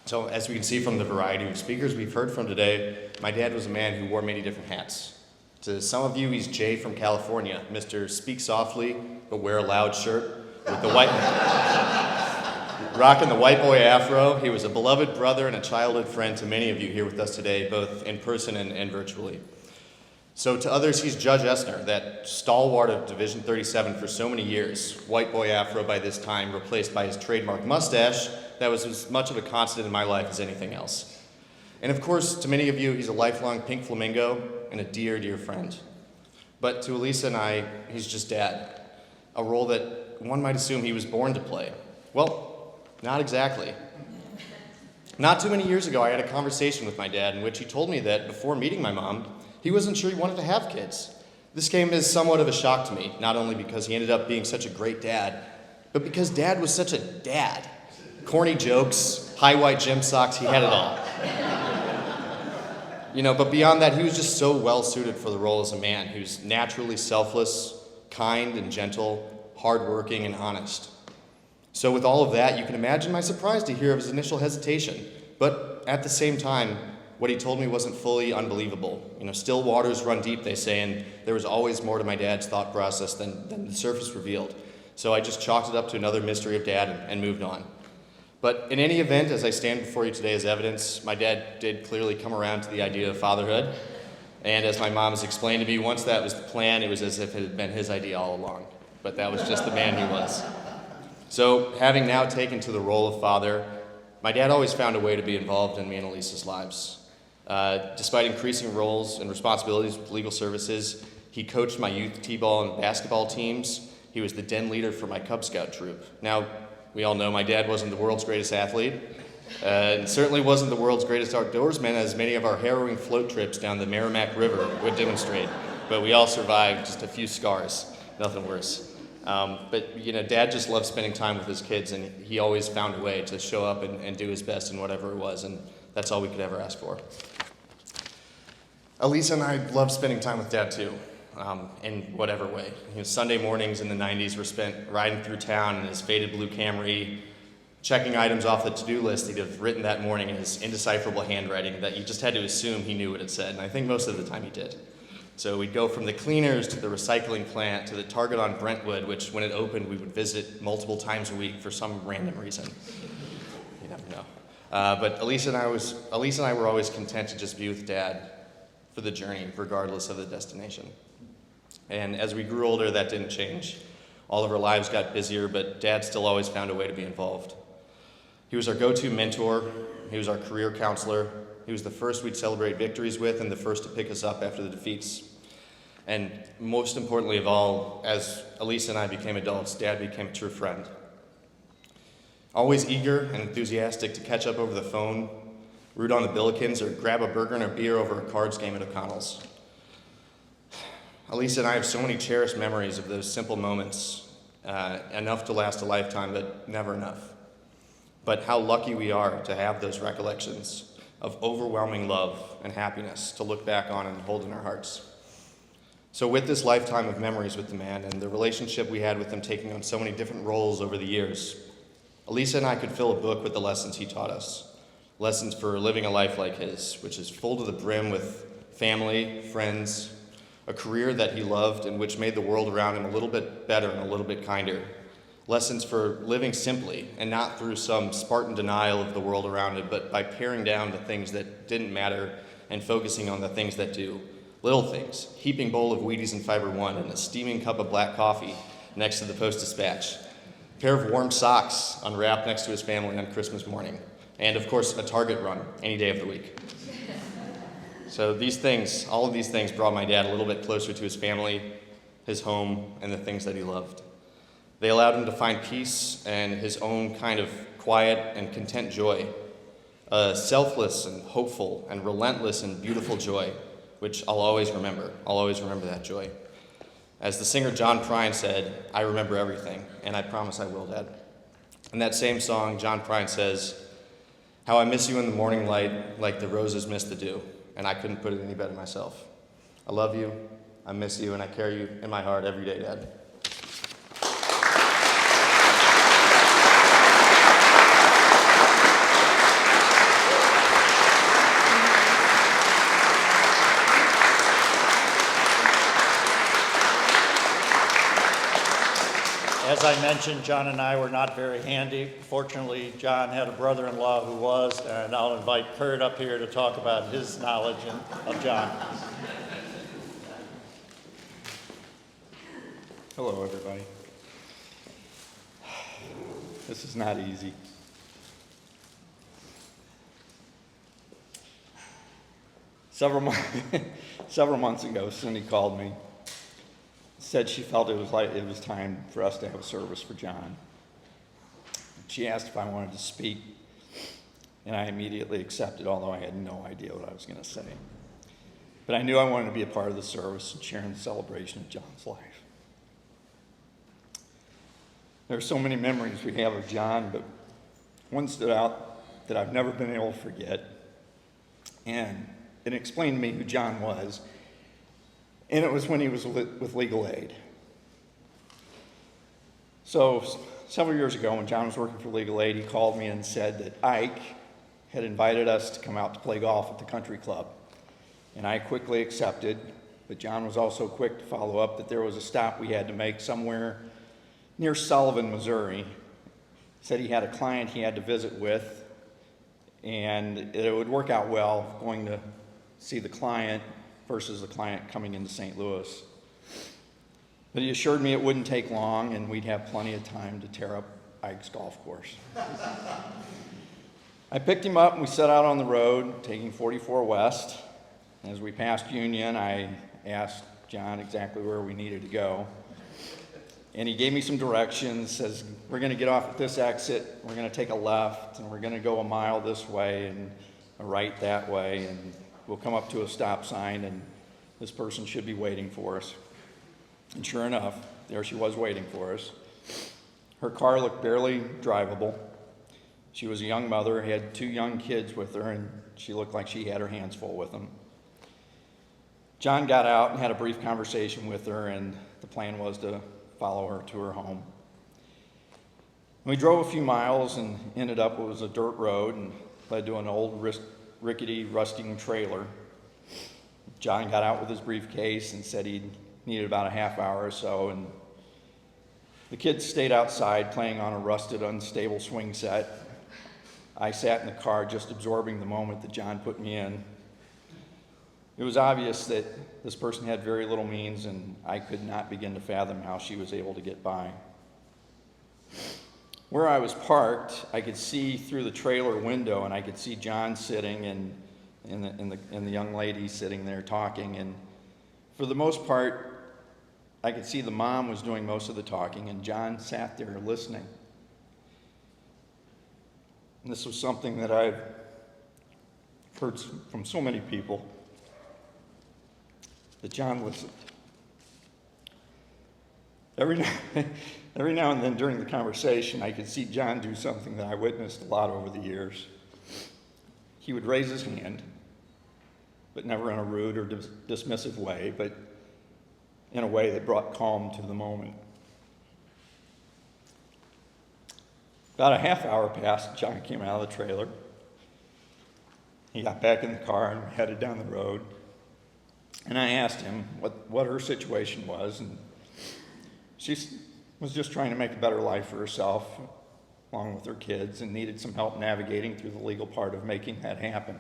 So as we can see from the variety of speakers we've heard from today, my dad was a man who wore many different hats. To some of you, he's Jay from California, Mr. Speak Softly, but wear a loud shirt with the white, rocking the white boy afro. He was a beloved brother and a childhood friend to many of you here with us today, both in person and virtually. So to others, he's Judge Essner, that stalwart of Division 37 for so many years, white boy afro by this time, replaced by his trademark mustache that was as much of a constant in my life as anything else. And of course, to many of you, he's a lifelong pink flamingo and a dear, dear friend. But to Elisa and I, he's just dad, a role that one might assume he was born to play. Well, not exactly. Not too many years ago, I had a conversation with my dad in which he told me that before meeting my mom, he wasn't sure he wanted to have kids. This came as somewhat of a shock to me, not only because he ended up being such a great dad, but because dad was such a dad. Corny jokes, high white gym socks, he had it all. But beyond that, he was just so well suited for the role as a man who's naturally selfless, kind and gentle, hardworking and honest. So with all of that, you can imagine my surprise to hear of his initial hesitation. But at the same time, what he told me wasn't fully unbelievable. Still waters run deep, they say, and there was always more to my dad's thought process than the surface revealed. So I just chalked it up to another mystery of dad and moved on. But in any event, as I stand before you today as evidence, my dad did clearly come around to the idea of fatherhood. And as my mom has explained to me, once that was the plan, it was as if it had been his idea all along. But that was just the man he was. So having now taken to the role of father, my dad always found a way to be involved in me and Elisa's lives. Despite increasing roles and responsibilities with legal services, he coached my youth t-ball and basketball teams. He was the den leader for my Cub Scout troop. Now, we all know my dad wasn't the world's greatest athlete, and certainly wasn't the world's greatest outdoorsman, as many of our harrowing float trips down the Merrimack River would demonstrate. But we all survived, just a few scars, nothing worse. But Dad just loved spending time with his kids, and he always found a way to show up and do his best in whatever it was, and that's all we could ever ask for. Elisa and I loved spending time with Dad too, in whatever way. Sunday mornings in the 90s were spent riding through town in his faded blue Camry, checking items off the to-do list he'd have written that morning in his indecipherable handwriting that you just had to assume he knew what it said, and I think most of the time he did. So we'd go from the cleaners to the recycling plant to the Target on Brentwood, which when it opened we would visit multiple times a week for some random reason. You never know. But Elisa and I were always content to just be with Dad for the journey, regardless of the destination. And as we grew older, that didn't change. All of our lives got busier, but Dad still always found a way to be involved. He was our go-to mentor. He was our career counselor. He was the first we'd celebrate victories with and the first to pick us up after the defeats. And most importantly of all, as Elisa and I became adults, Dad became a true friend. Always eager and enthusiastic to catch up over the phone, root on the Billikens, or grab a burger and a beer over a cards game at O'Connell's. Elisa and I have so many cherished memories of those simple moments, enough to last a lifetime, but never enough. But how lucky we are to have those recollections of overwhelming love and happiness to look back on and hold in our hearts. So with this lifetime of memories with the man and the relationship we had with him taking on so many different roles over the years, Elisa and I could fill a book with the lessons he taught us. Lessons for living a life like his, which is full to the brim with family, friends, a career that he loved and which made the world around him a little bit better and a little bit kinder. Lessons for living simply and not through some Spartan denial of the world around him, but by paring down the things that didn't matter and focusing on the things that do. Little things, heaping bowl of Wheaties and Fiber One and a steaming cup of black coffee next to the Post-Dispatch. A pair of warm socks unwrapped next to his family on Christmas morning. And of course, a Target run any day of the week. So these things, all of these things brought my dad a little bit closer to his family, his home, and the things that he loved. They allowed him to find peace and his own kind of quiet and content joy, a selfless and hopeful and relentless and beautiful joy, which I'll always remember. I'll always remember that joy. As the singer John Prine said, I remember everything, and I promise I will, Dad. In that same song, John Prine says, how I miss you in the morning light like the roses miss the dew, and I couldn't put it any better myself. I love you, I miss you, and I carry you in my heart every day, Dad. As I mentioned, John and I were not very handy. Fortunately, John had a brother-in-law who was, and I'll invite Kurt up here to talk about his knowledge of John. Hello, everybody. This is not easy. Several months ago, Cindy called me, said she felt it was time for us to have a service for John. She asked if I wanted to speak, and I immediately accepted, although I had no idea what I was going to say. But I knew I wanted to be a part of the service and sharing the celebration of John's life. There are so many memories we have of John, but one stood out that I've never been able to forget, and it explained to me who John was. And it was when he was with Legal Aid. So several years ago when John was working for Legal Aid, he called me and said that Ike had invited us to come out to play golf at the country club. And I quickly accepted, but John was also quick to follow up that there was a stop we had to make somewhere near Sullivan, Missouri. He said he had a client he had to visit with, and it would work out well going to see the client versus the client coming into St. Louis. But he assured me it wouldn't take long and we'd have plenty of time to tear up Ike's golf course. I picked him up and we set out on the road, taking 44 West. As we passed Union, I asked John exactly where we needed to go. And he gave me some directions, says, we're going to get off at this exit, we're going to take a left, and we're going to go a mile this way and a right that way, and we'll come up to a stop sign, and this person should be waiting for us. And sure enough, there she was waiting for us. Her car looked barely drivable. She was a young mother, had 2 young kids with her, and she looked like she had her hands full with them. John got out and had a brief conversation with her, and the plan was to follow her to her home. We drove a few miles and ended up, it was a dirt road and led to an old rickety, rusting trailer. John got out with his briefcase and said he needed about a half hour or so, and the kids stayed outside playing on a rusted, unstable swing set. I sat in the car just absorbing the moment that John put me in. It was obvious that this person had very little means, and I could not begin to fathom how she was able to get by. Where I was parked, I could see through the trailer window, and I could see John sitting and the young lady sitting there talking. And for the most part, I could see the mom was doing most of the talking, and John sat there listening. And this was something that I've heard from so many people, that John listened. Every now and then during the conversation, I could see John do something that I witnessed a lot over the years. He would raise his hand, but never in a rude or dismissive way, but in a way that brought calm to the moment. About a half hour passed, John came out of the trailer. He got back in the car and headed down the road. And I asked him what her situation was, and she was just trying to make a better life for herself, along with her kids, and needed some help navigating through the legal part of making that happen.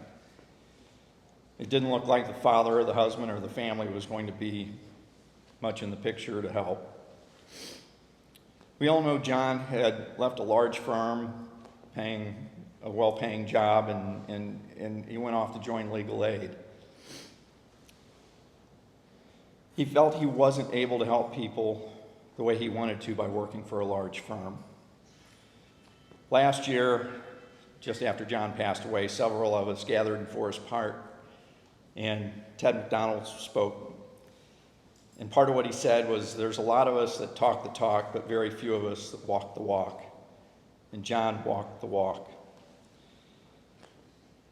It didn't look like the father or the husband or the family was going to be much in the picture to help. We all know John had left a large firm, paying a well-paying job, and he went off to join legal aid. He felt he wasn't able to help people the way he wanted to by working for a large firm. Last year, just after John passed away, several of us gathered in Forest Park, and Ted McDonald spoke. And part of what he said was, there's a lot of us that talk the talk, but very few of us that walk the walk. And John walked the walk.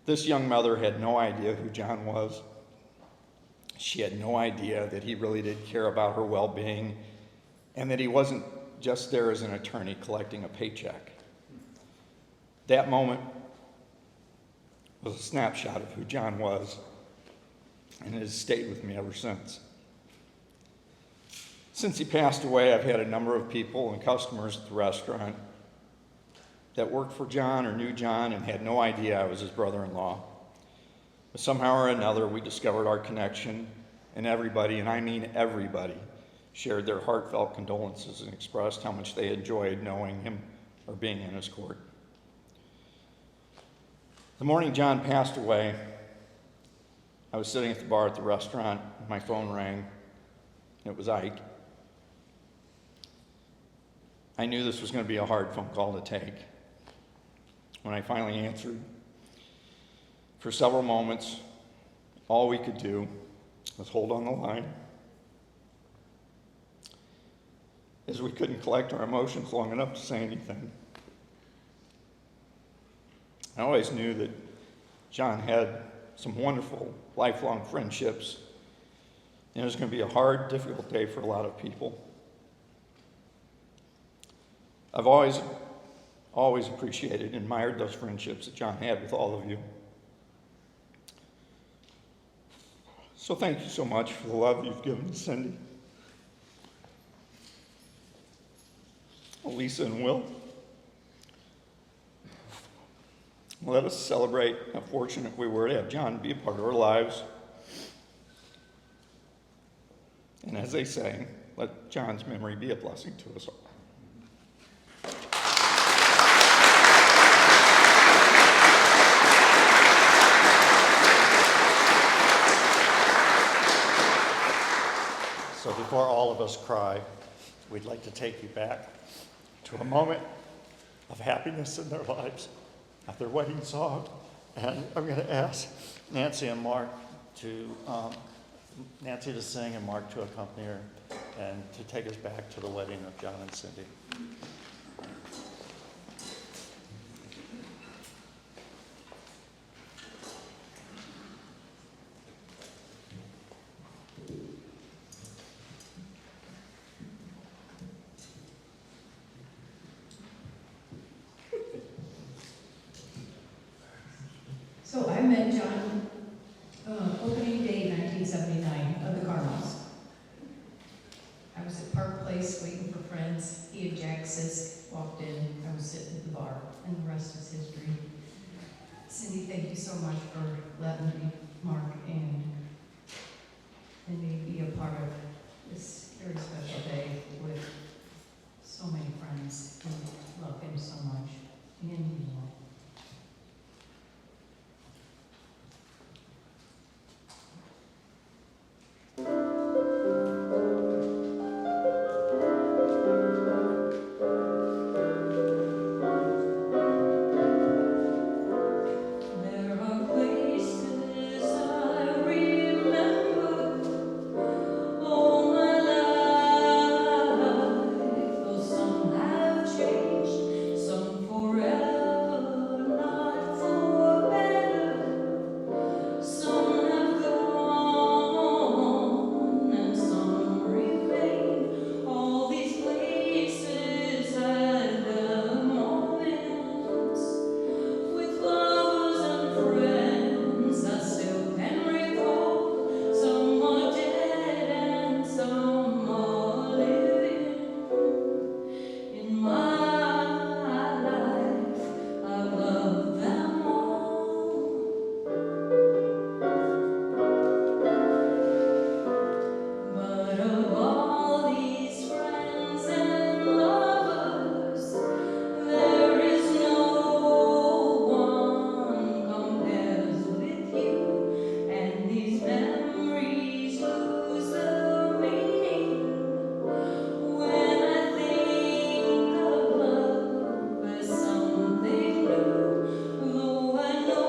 This young mother had no idea who John was. She had no idea that he really did care about her well-being, and that he wasn't just there as an attorney collecting a paycheck. That moment was a snapshot of who John was, and it has stayed with me ever since. Since he passed away, I've had a number of people and customers at the restaurant that worked for John or knew John and had no idea I was his brother-in-law. But somehow or another, we discovered our connection, and everybody, and I mean everybody, shared their heartfelt condolences and expressed how much they enjoyed knowing him or being in his court. The morning John passed away, I was sitting at the bar at the restaurant, and my phone rang. It was Ike. I knew this was going to be a hard phone call to take. When I finally answered, for several moments, all we could do was hold on the line, as we couldn't collect our emotions long enough to say anything. I always knew that John had some wonderful lifelong friendships, and it was going to be a hard, difficult day for a lot of people. I've always appreciated and admired those friendships that John had with all of you. So thank you so much for the love you've given to Cindy, Lisa, and Will. Let us celebrate how fortunate we were to have John be a part of our lives. And as they say, let John's memory be a blessing to us all. So before all of us cry, we'd like to take you back to a moment of happiness in their lives at their wedding song. And I'm going to ask Nancy and Mark to, Nancy to sing and Mark to accompany her, and to take us back to the wedding of John and Cindy. met John opening day 1979 of the Cardinals. I was at Park Place waiting for friends. He and Jack Sisk walked in. I was sitting at the bar, and the rest is history. Cindy, thank you so much for letting me, Mark, and me be a part of this very special day with so many friends who love him so much, and you all. There are places I remember all my life, though some have changed, some forever, not for better. Some have gone and some remain. All these places had their moments with lovers and friends I still can recall. Some are dead and some are living. In my life, I've loved them all. But of all these friends and lovers, there is no one compares with you, and these memories lose their meaning when I think of love as something new. Though I know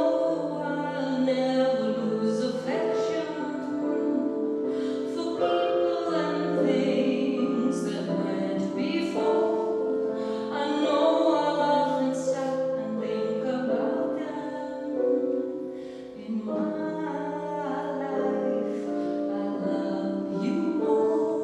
I'll never lose affection for people and things that went before. I know I'll often stop and think about them. In my life, I love you more.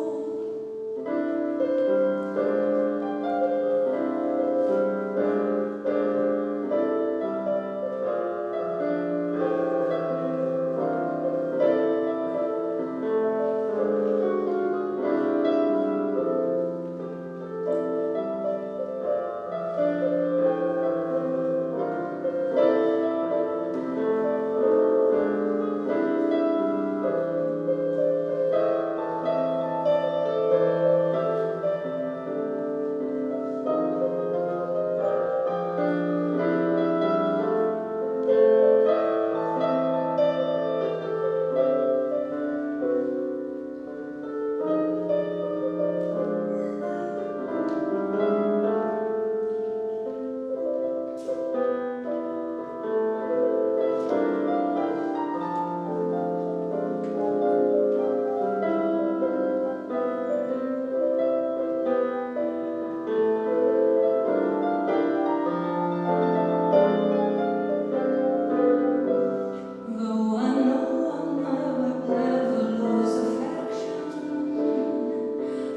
Though I know I'll never lose affection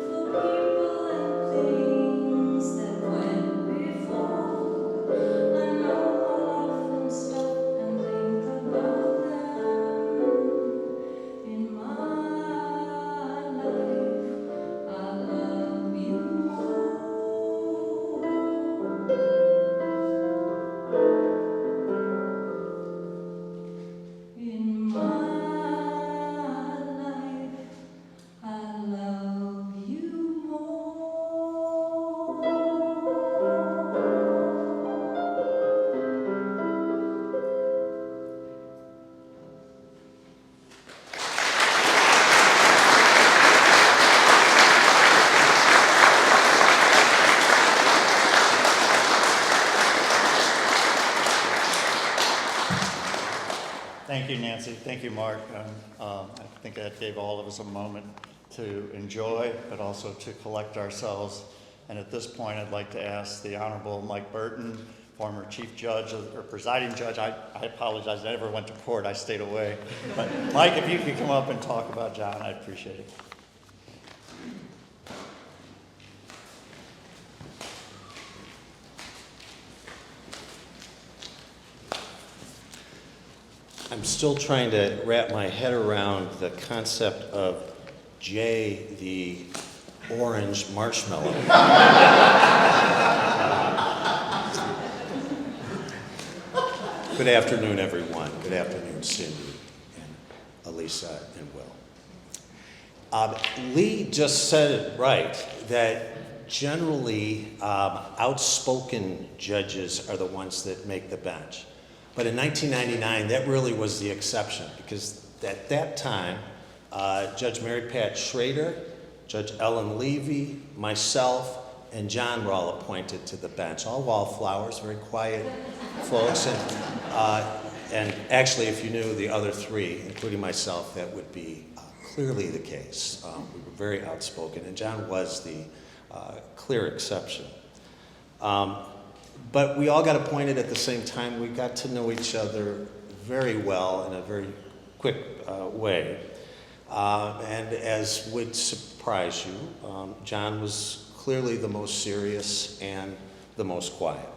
for people and things that went before, I know I'll often stop and think about them. In my life, I love you more. In my life, I love you more. Thank you, Nancy. Thank you, Mark. I think that gave all of us a moment to enjoy, but also to collect ourselves. And at this point, I'd like to ask the Honorable Mike Burton, former Chief Judge or Presiding Judge. I apologize, I never went to court, I stayed away. But Mike, if you could come up and talk about John, I'd appreciate it. I'm still trying to wrap my head around the concept of Jay the orange marshmallow. Good afternoon, everyone. Good afternoon, Cindy and Elisa and Will. Lee just said it right, that generally outspoken judges are the ones that make the bench. But in 1999, that really was the exception, because at that time, Judge Mary Pat Schrader, Judge Ellen Levy, myself, and John were all appointed to the bench. All wallflowers, very quiet folks. And actually, if you knew the other three, including myself, that would be clearly the case. We were very outspoken, and John was the clear exception. But we all got appointed at the same time. We got to know each other very well in a very quick way. And as would surprise you, John was clearly the most serious and the most quiet.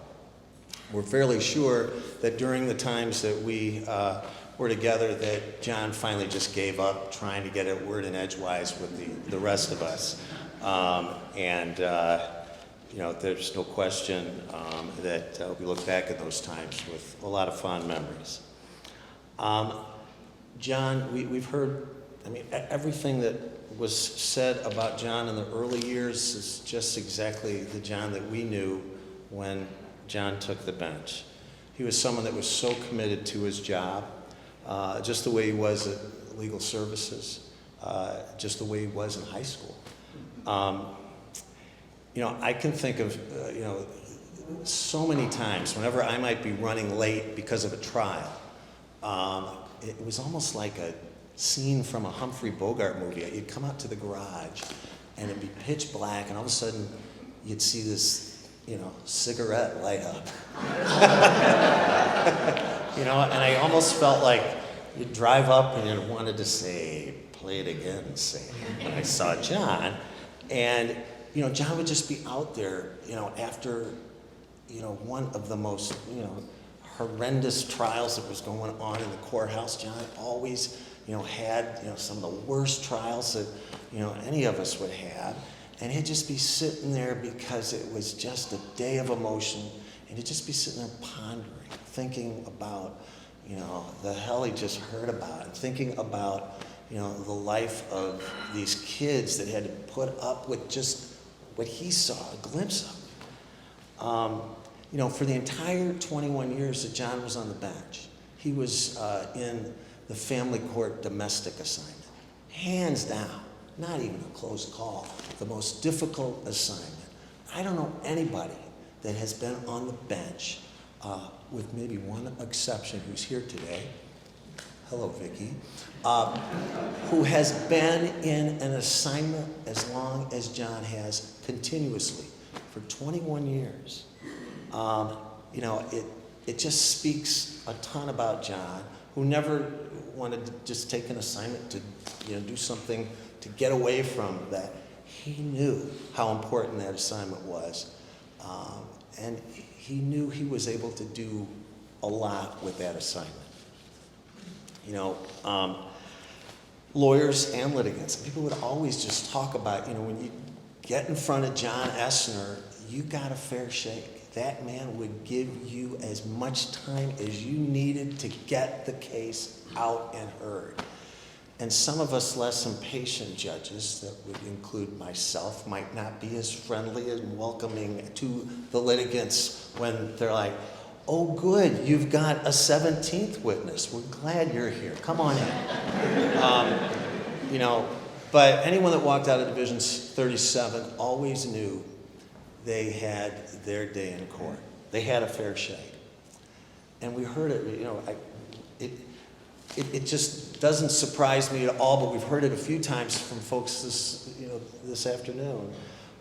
We're fairly sure that during the times that we were together that John finally just gave up trying to get a word in edgewise with the rest of us. You know, there's no question that we look back at those times with a lot of fond memories. John, we've heard, I mean, everything that was said about John in the early years is just exactly the John that we knew when John took the bench. He was someone that was so committed to his job, just the way he was at Legal Services, just the way he was in high school. You know, I can think of, you know, so many times whenever I might be running late because of a trial, it was almost like a scene from a Humphrey Bogart movie. You'd come out to the garage and it'd be pitch black, and all of a sudden you'd see this, you know, cigarette light up. You know, and I almost felt like you'd drive up and you wanted to say, play it again, Sam. And I saw John, and you know, John would just be out there, you know, after, you know, one of the most, you know, horrendous trials that was going on in the courthouse. John always, you know, had, you know, some of the worst trials that, you know, any of us would have. And he'd just be sitting there because it was just a day of emotion. And he'd just be sitting there pondering, thinking about, you know, the hell he just heard about, and thinking about, you know, the life of these kids that had to put up with just what he saw, a glimpse of. You know, for the entire 21 years that John was on the bench, he was in the family court domestic assignment. Hands down, not even a close call, the most difficult assignment. I don't know anybody that has been on the bench, with maybe one exception who's here today, hello Vicky, who has been in an assignment as long as John has, continuously, for 21 years. You know, it just speaks a ton about John, who never wanted to just take an assignment to, you know, do something to get away from that. He knew how important that assignment was, and he knew he was able to do a lot with that assignment. You know, lawyers and litigants, people would always just talk about, you know, when you get in front of John Essner, you got a fair shake. That man would give you as much time as you needed to get the case out and heard. And some of us less impatient judges, that would include myself, might not be as friendly and welcoming to the litigants when they're like, oh good, you've got a 17th witness. We're glad you're here. Come on in. You know, but anyone that walked out of Division 37 always knew they had their day in court. They had a fair shake. And we heard it, you know, it just doesn't surprise me at all, but we've heard it a few times from folks this afternoon.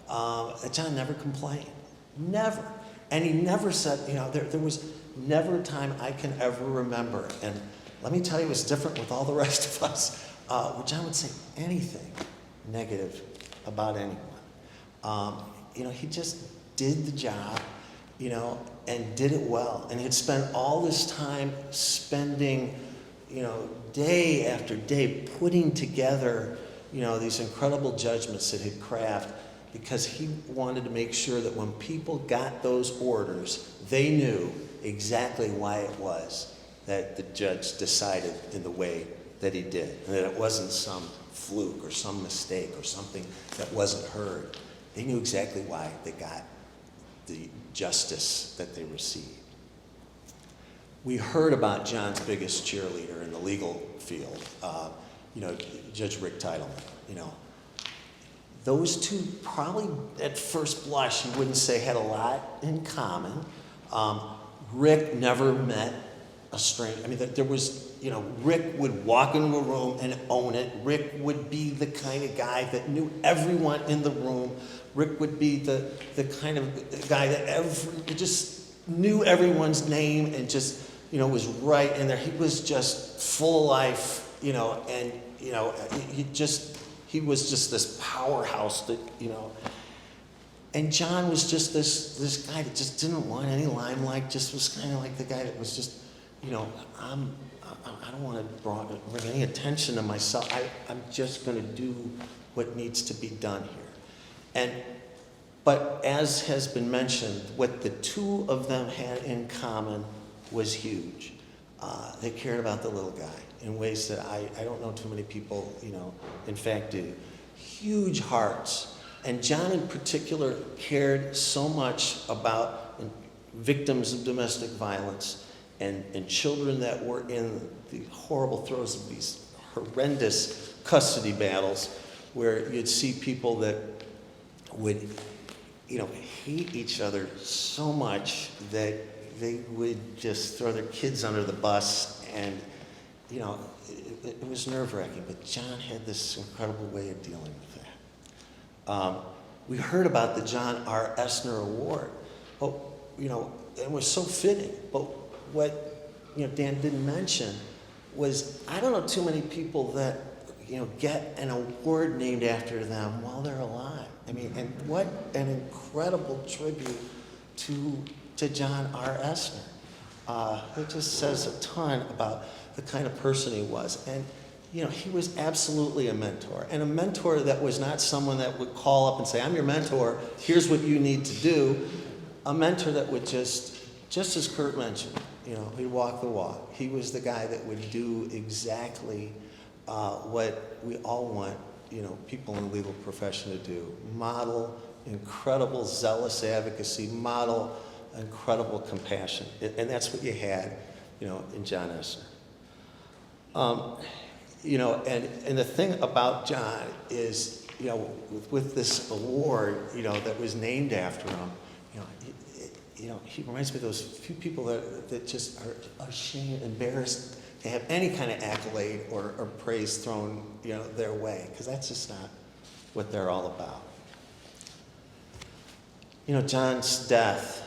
John never complained, never. And he never said, you know, there was never a time I can ever remember, and let me tell you, it's different with all the rest of us, where John would say anything negative about anyone. You know, he just did the job, you know, and did it well. And he'd spent all this time spending, day after day putting together, these incredible judgments that he'd craft, because he wanted to make sure that when people got those orders, they knew exactly why it was that the judge decided in the way that he did, and that it wasn't some fluke or some mistake or something that wasn't heard. They knew exactly why they got the justice that they received. We heard about John's biggest cheerleader in the legal field, Judge Rick Titleman. Those two probably at first blush you wouldn't say had a lot in common. Rick never met a stranger. I mean, there was, Rick would walk into a room and own it. Rick would be the kind of guy that knew everyone in the room. Rick would be the kind of guy that just knew everyone's name and just, was right in there. He was just full of life, and, he was just this powerhouse that, And John was just this guy that just didn't want any limelight, just was kind of like the guy that was just, I don't want to bring any attention to myself. I'm just going to do what needs to be done here. But as has been mentioned, what the two of them had in common was huge. They cared about the little guy in ways that I don't know too many people, in fact do. Huge hearts. And John in particular cared so much about victims of domestic violence and children that were in the horrible throes of these horrendous custody battles where you'd see people that would, hate each other so much that they would just throw their kids under the bus, and, it was nerve-wracking, but John had this incredible way of dealing with that. We heard about the John R. Essner Award, but, it was so fitting, but what, Dan didn't mention was, I don't know too many people that, get an award named after them while they're alive. I mean, and what an incredible tribute to John R. Essner. It just says a ton about the kind of person he was. And, he was absolutely a mentor. And a mentor that was not someone that would call up and say, I'm your mentor, here's what you need to do. A mentor that would just as Kurt mentioned, he'd walk the walk. He was the guy that would do exactly what we all want, people in the legal profession to do. Model incredible zealous advocacy, model incredible compassion. And that's what you had, in John Essner. And the thing about John is, with this award, that was named after him, he reminds me of those few people that just are ashamed, embarrassed to have any kind of accolade or praise thrown, their way, because that's just not what they're all about. John's death,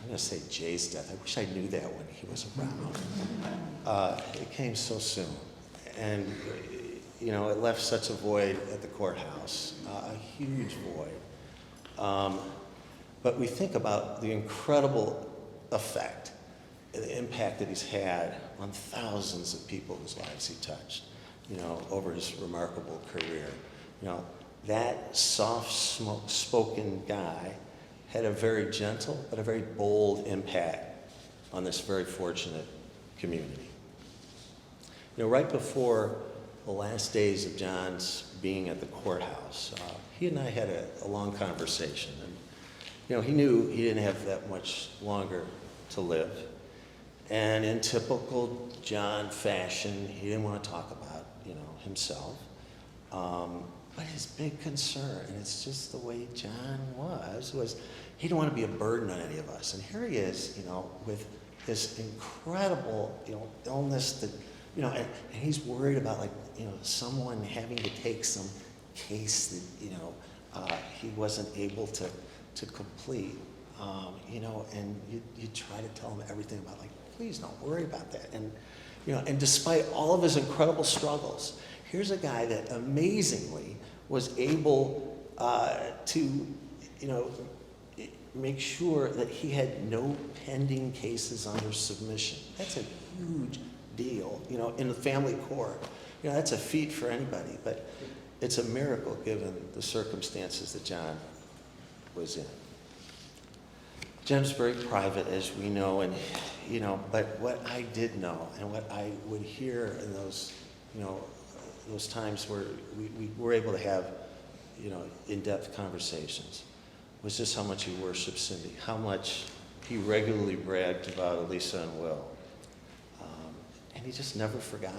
I'm going to say Jay's death. I wish I knew that when he was around. It came so soon. And, it left such a void at the courthouse, a huge void. But we think about the incredible effect, the impact that he's had on thousands of people whose lives he touched, over his remarkable career. That soft-spoken guy had a very gentle but a very bold impact on this very fortunate community. Right before the last days of John's being at the courthouse, he and I had a long conversation. And, he knew he didn't have that much longer to live. And in typical John fashion, he didn't want to talk about, himself. But his big concern, and it's just the way John was he didn't want to be a burden on any of us. And here he is, with this incredible, illness that, and he's worried about, someone having to take some case that, he wasn't able to complete, and you try to tell him everything about, please don't worry about that. And, and despite all of his incredible struggles, here's a guy that amazingly was able to, make sure that he had no pending cases under submission. That's a huge deal, you know, in the family court. You know, that's a feat for anybody, but it's a miracle given the circumstances that John was in. John's very private, as we know, and, you know, but what I did know and what I would hear in those, you know, those times where we were able to have, you know, in-depth conversations was just how much he worshiped Cindy, how much he regularly bragged about Elisa and Will. And he just never forgot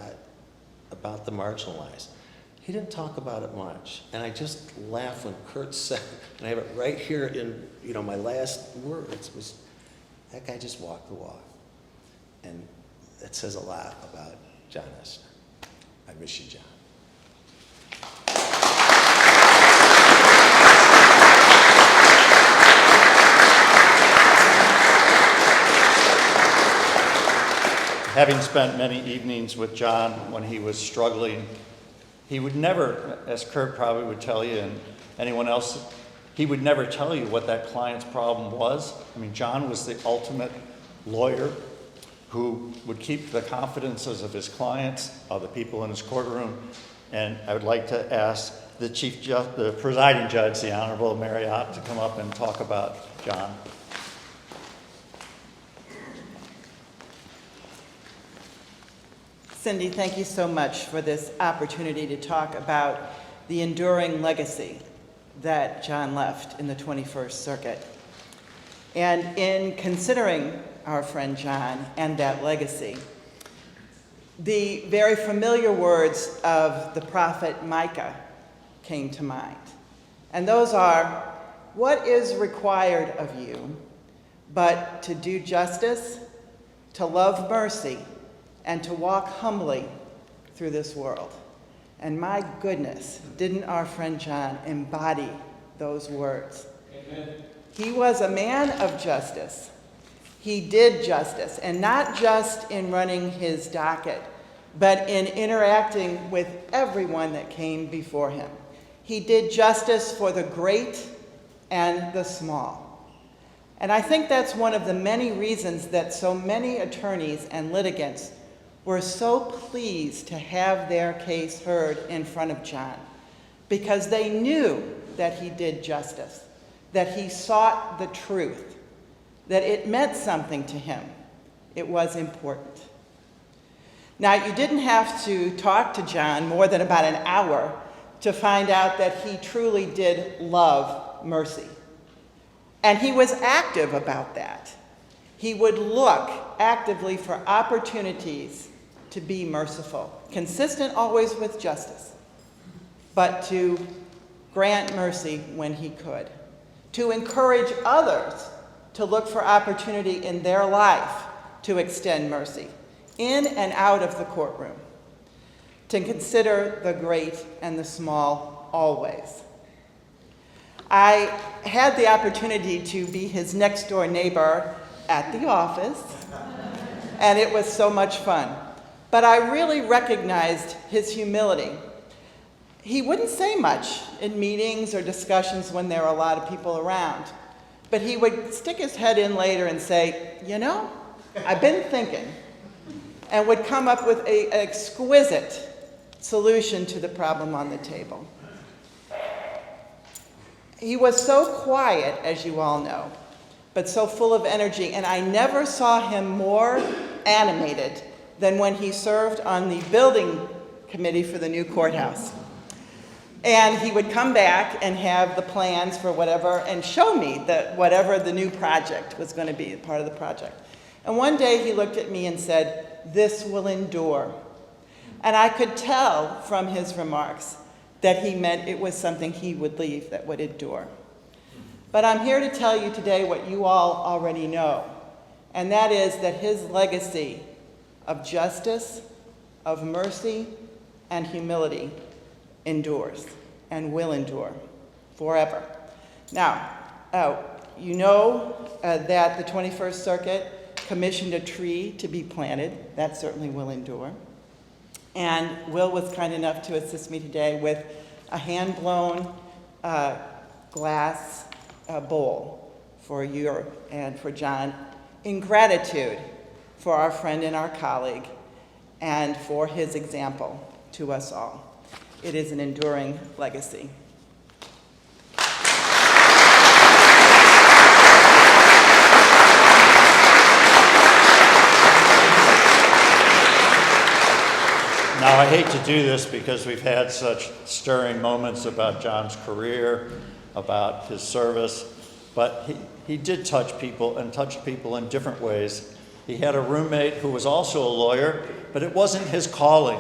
about the marginalized. He didn't talk about it much. And I just laugh when Kurt said, and I have it right here in, you know, my last words, was that guy just walked the walk. And that says a lot about John Essner. I miss you, John. Having spent many evenings with John when he was struggling, he would never, as Kurt probably would tell you and anyone else, he would never tell you what that client's problem was. I mean, John was the ultimate lawyer who would keep the confidences of his clients, of the people in his courtroom. And I would like to ask the presiding judge, the Honorable Marriott, to come up and talk about John. Cindy, thank you so much for this opportunity to talk about the enduring legacy that John left in the 21st Circuit. And in considering our friend John and that legacy, the very familiar words of the prophet Micah came to mind. And those are, what is required of you but to do justice, to love mercy, and to walk humbly through this world? And my goodness, didn't our friend John embody those words? Amen. He was a man of justice. He did justice, and not just in running his docket, but in interacting with everyone that came before him. He did justice for the great and the small. And I think that's one of the many reasons that so many attorneys and litigants were so pleased to have their case heard in front of John, because they knew that he did justice, that he sought the truth, that it meant something to him. It was important. Now, you didn't have to talk to John more than about an hour to find out that he truly did love mercy. And he was active about that. He would look actively for opportunities to be merciful, consistent always with justice, but to grant mercy when he could, to encourage others to look for opportunity in their life to extend mercy in and out of the courtroom, to consider the great and the small always. I had the opportunity to be his next door neighbor at the office, and it was so much fun. But I really recognized his humility. He wouldn't say much in meetings or discussions when there were a lot of people around, but he would stick his head in later and say, you know, I've been thinking, and would come up with an exquisite solution to the problem on the table. He was so quiet, as you all know, but so full of energy, and I never saw him more animated than when he served on the building committee for the new courthouse. And he would come back and have the plans for whatever, and show me that whatever the new project was going to be, part of the project. And one day he looked at me and said, "This will endure." And I could tell from his remarks that he meant it was something he would leave that would endure. But I'm here to tell you today what you all already know, and that is that his legacy of justice, of mercy, and humility endures and will endure forever. Now, you know that the 21st Circuit commissioned a tree to be planted. That certainly will endure. And Will was kind enough to assist me today with a hand-blown glass bowl for you and for John in gratitude for our friend and our colleague, and for his example to us all. It is an enduring legacy. Now, I hate to do this because we've had such stirring moments about John's career, about his service, but he did touch people and touched people in different ways. He had a roommate who was also a lawyer, but it wasn't his calling.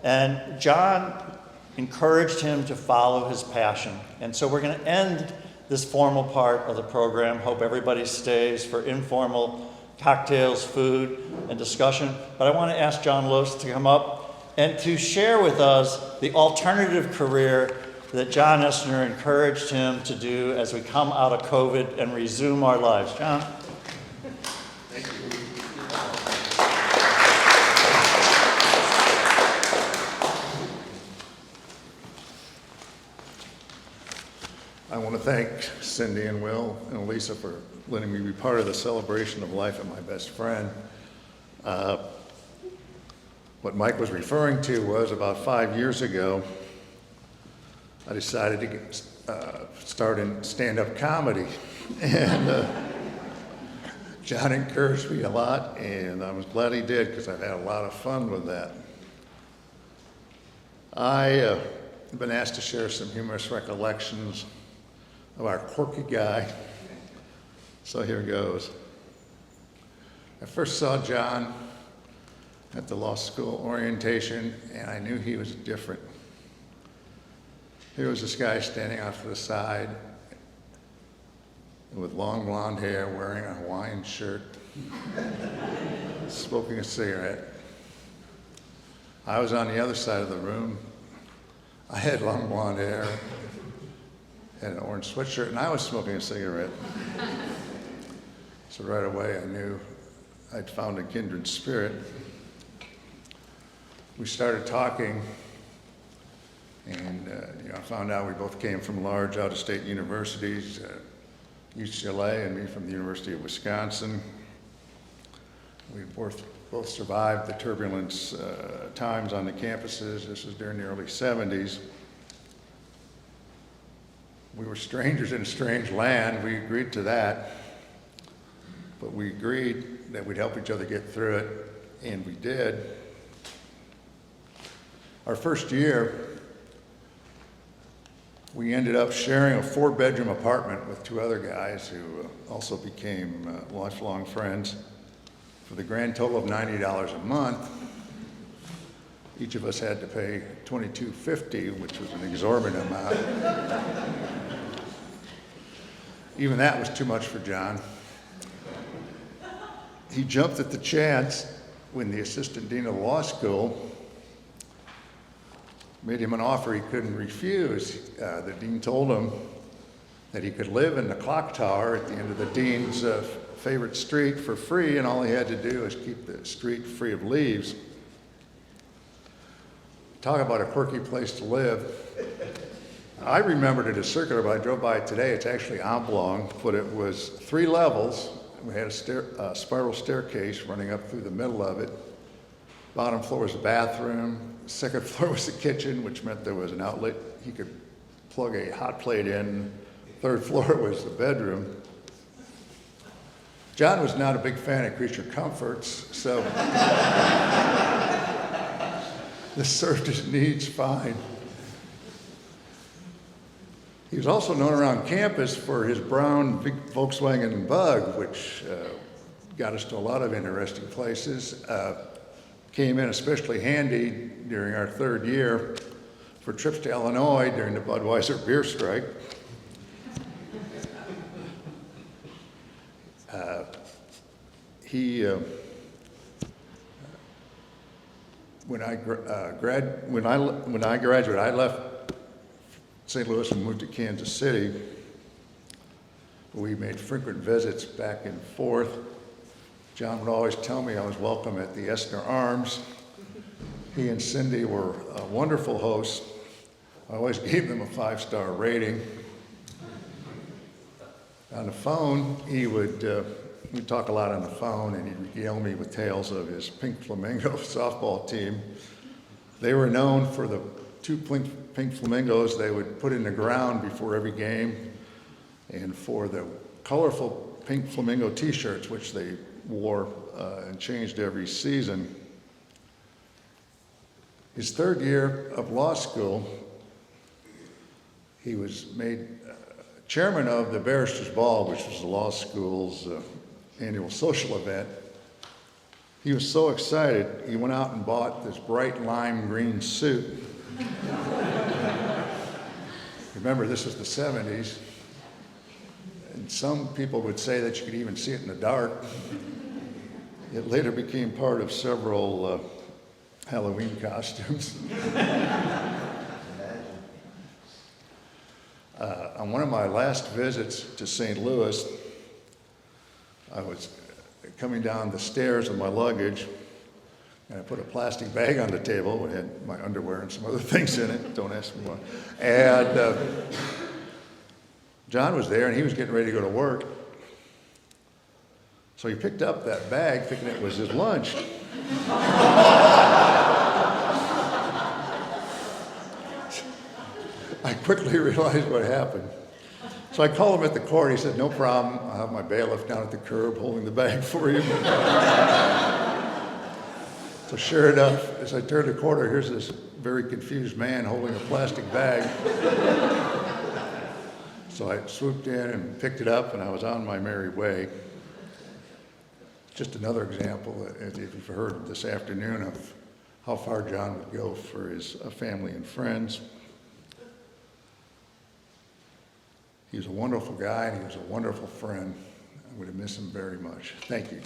And John encouraged him to follow his passion. And so we're going to end this formal part of the program. Hope everybody stays for informal cocktails, food, and discussion. But I want to ask John Lewis to come up and to share with us the alternative career that John Essner encouraged him to do as we come out of COVID and resume our lives. John? Thank you. I want to thank Cindy and Will and Lisa for letting me be part of the celebration of life of my best friend. What Mike was referring to was about 5 years ago, I decided to start in stand-up comedy. And John encouraged me a lot, and I was glad he did because I've had a lot of fun with that. I've been asked to share some humorous recollections of our quirky guy. So here goes. I first saw John at the law school orientation, and I knew he was different. Here was this guy standing off to the side with long blonde hair, wearing a Hawaiian shirt, smoking a cigarette. I was on the other side of the room. I had long blonde hair, had an orange sweatshirt, and I was smoking a cigarette. So right away I knew I'd found a kindred spirit. We started talking, and I found out we both came from large out-of-state universities, UCLA and me from the University of Wisconsin. We both survived the turbulent times on the campuses. This was during the early 70s. We were strangers in a strange land. We agreed to that, but we agreed that we'd help each other get through it, and we did. Our first year, we ended up sharing a 4-bedroom apartment with 2 other guys who also became lifelong friends for the grand total of $90 a month. Each of us had to pay $22.50, which was an exorbitant amount. Even that was too much for John. He jumped at the chance when the assistant dean of the law school made him an offer he couldn't refuse. The dean told him that he could live in the clock tower at the end of the dean's favorite street for free, and all he had to do was keep the street free of leaves. Talk about a quirky place to live. I remembered it as circular, but I drove by it today. It's actually oblong, but it was 3 levels. We had a spiral staircase running up through the middle of it. Bottom floor was the bathroom. Second floor was the kitchen, which meant there was an outlet. He could plug a hot plate in. Third floor was the bedroom. John was not a big fan of creature comforts, so this served his needs fine. He was also known around campus for his brown big Volkswagen Bug, which got us to a lot of interesting places. Came in especially handy during our 3rd year for trips to Illinois during the Budweiser beer strike. When I graduated, I left St. Louis and moved to Kansas City. We made frequent visits back and forth. John would always tell me I was welcome at the Essner Arms. He and Cindy were wonderful hosts. I always gave them a 5-star rating. On the phone, he would we talk a lot on the phone, and he'd regale me with tales of his Pink Flamingo softball team. They were known for the two pink flamingos they would put in the ground before every game, and for the colorful pink flamingo t-shirts, which they wore and changed every season. His third year of law school, he was made chairman of the Barrister's Ball, which was the law school's annual social event. He was so excited, he went out and bought this bright lime green suit. Remember, this was the 70s, and some people would say that you could even see it in the dark. It later became part of several Halloween costumes. On one of my last visits to St. Louis, I was coming down the stairs with my luggage, and I put a plastic bag on the table. It had my underwear and some other things in it. Don't ask me why. And John was there, and he was getting ready to go to work. So he picked up that bag thinking it was his lunch. I quickly realized what happened. So I called him at the court. He said, "No problem. I'll have my bailiff down at the curb holding the bag for you." So sure enough, as I turned the corner, here's this very confused man holding a plastic bag. So I swooped in and picked it up, and I was on my merry way. Just another example, if you've heard this afternoon, of how far John would go for his family and friends. He was a wonderful guy, and he was a wonderful friend. I'm going to miss him very much. Thank you.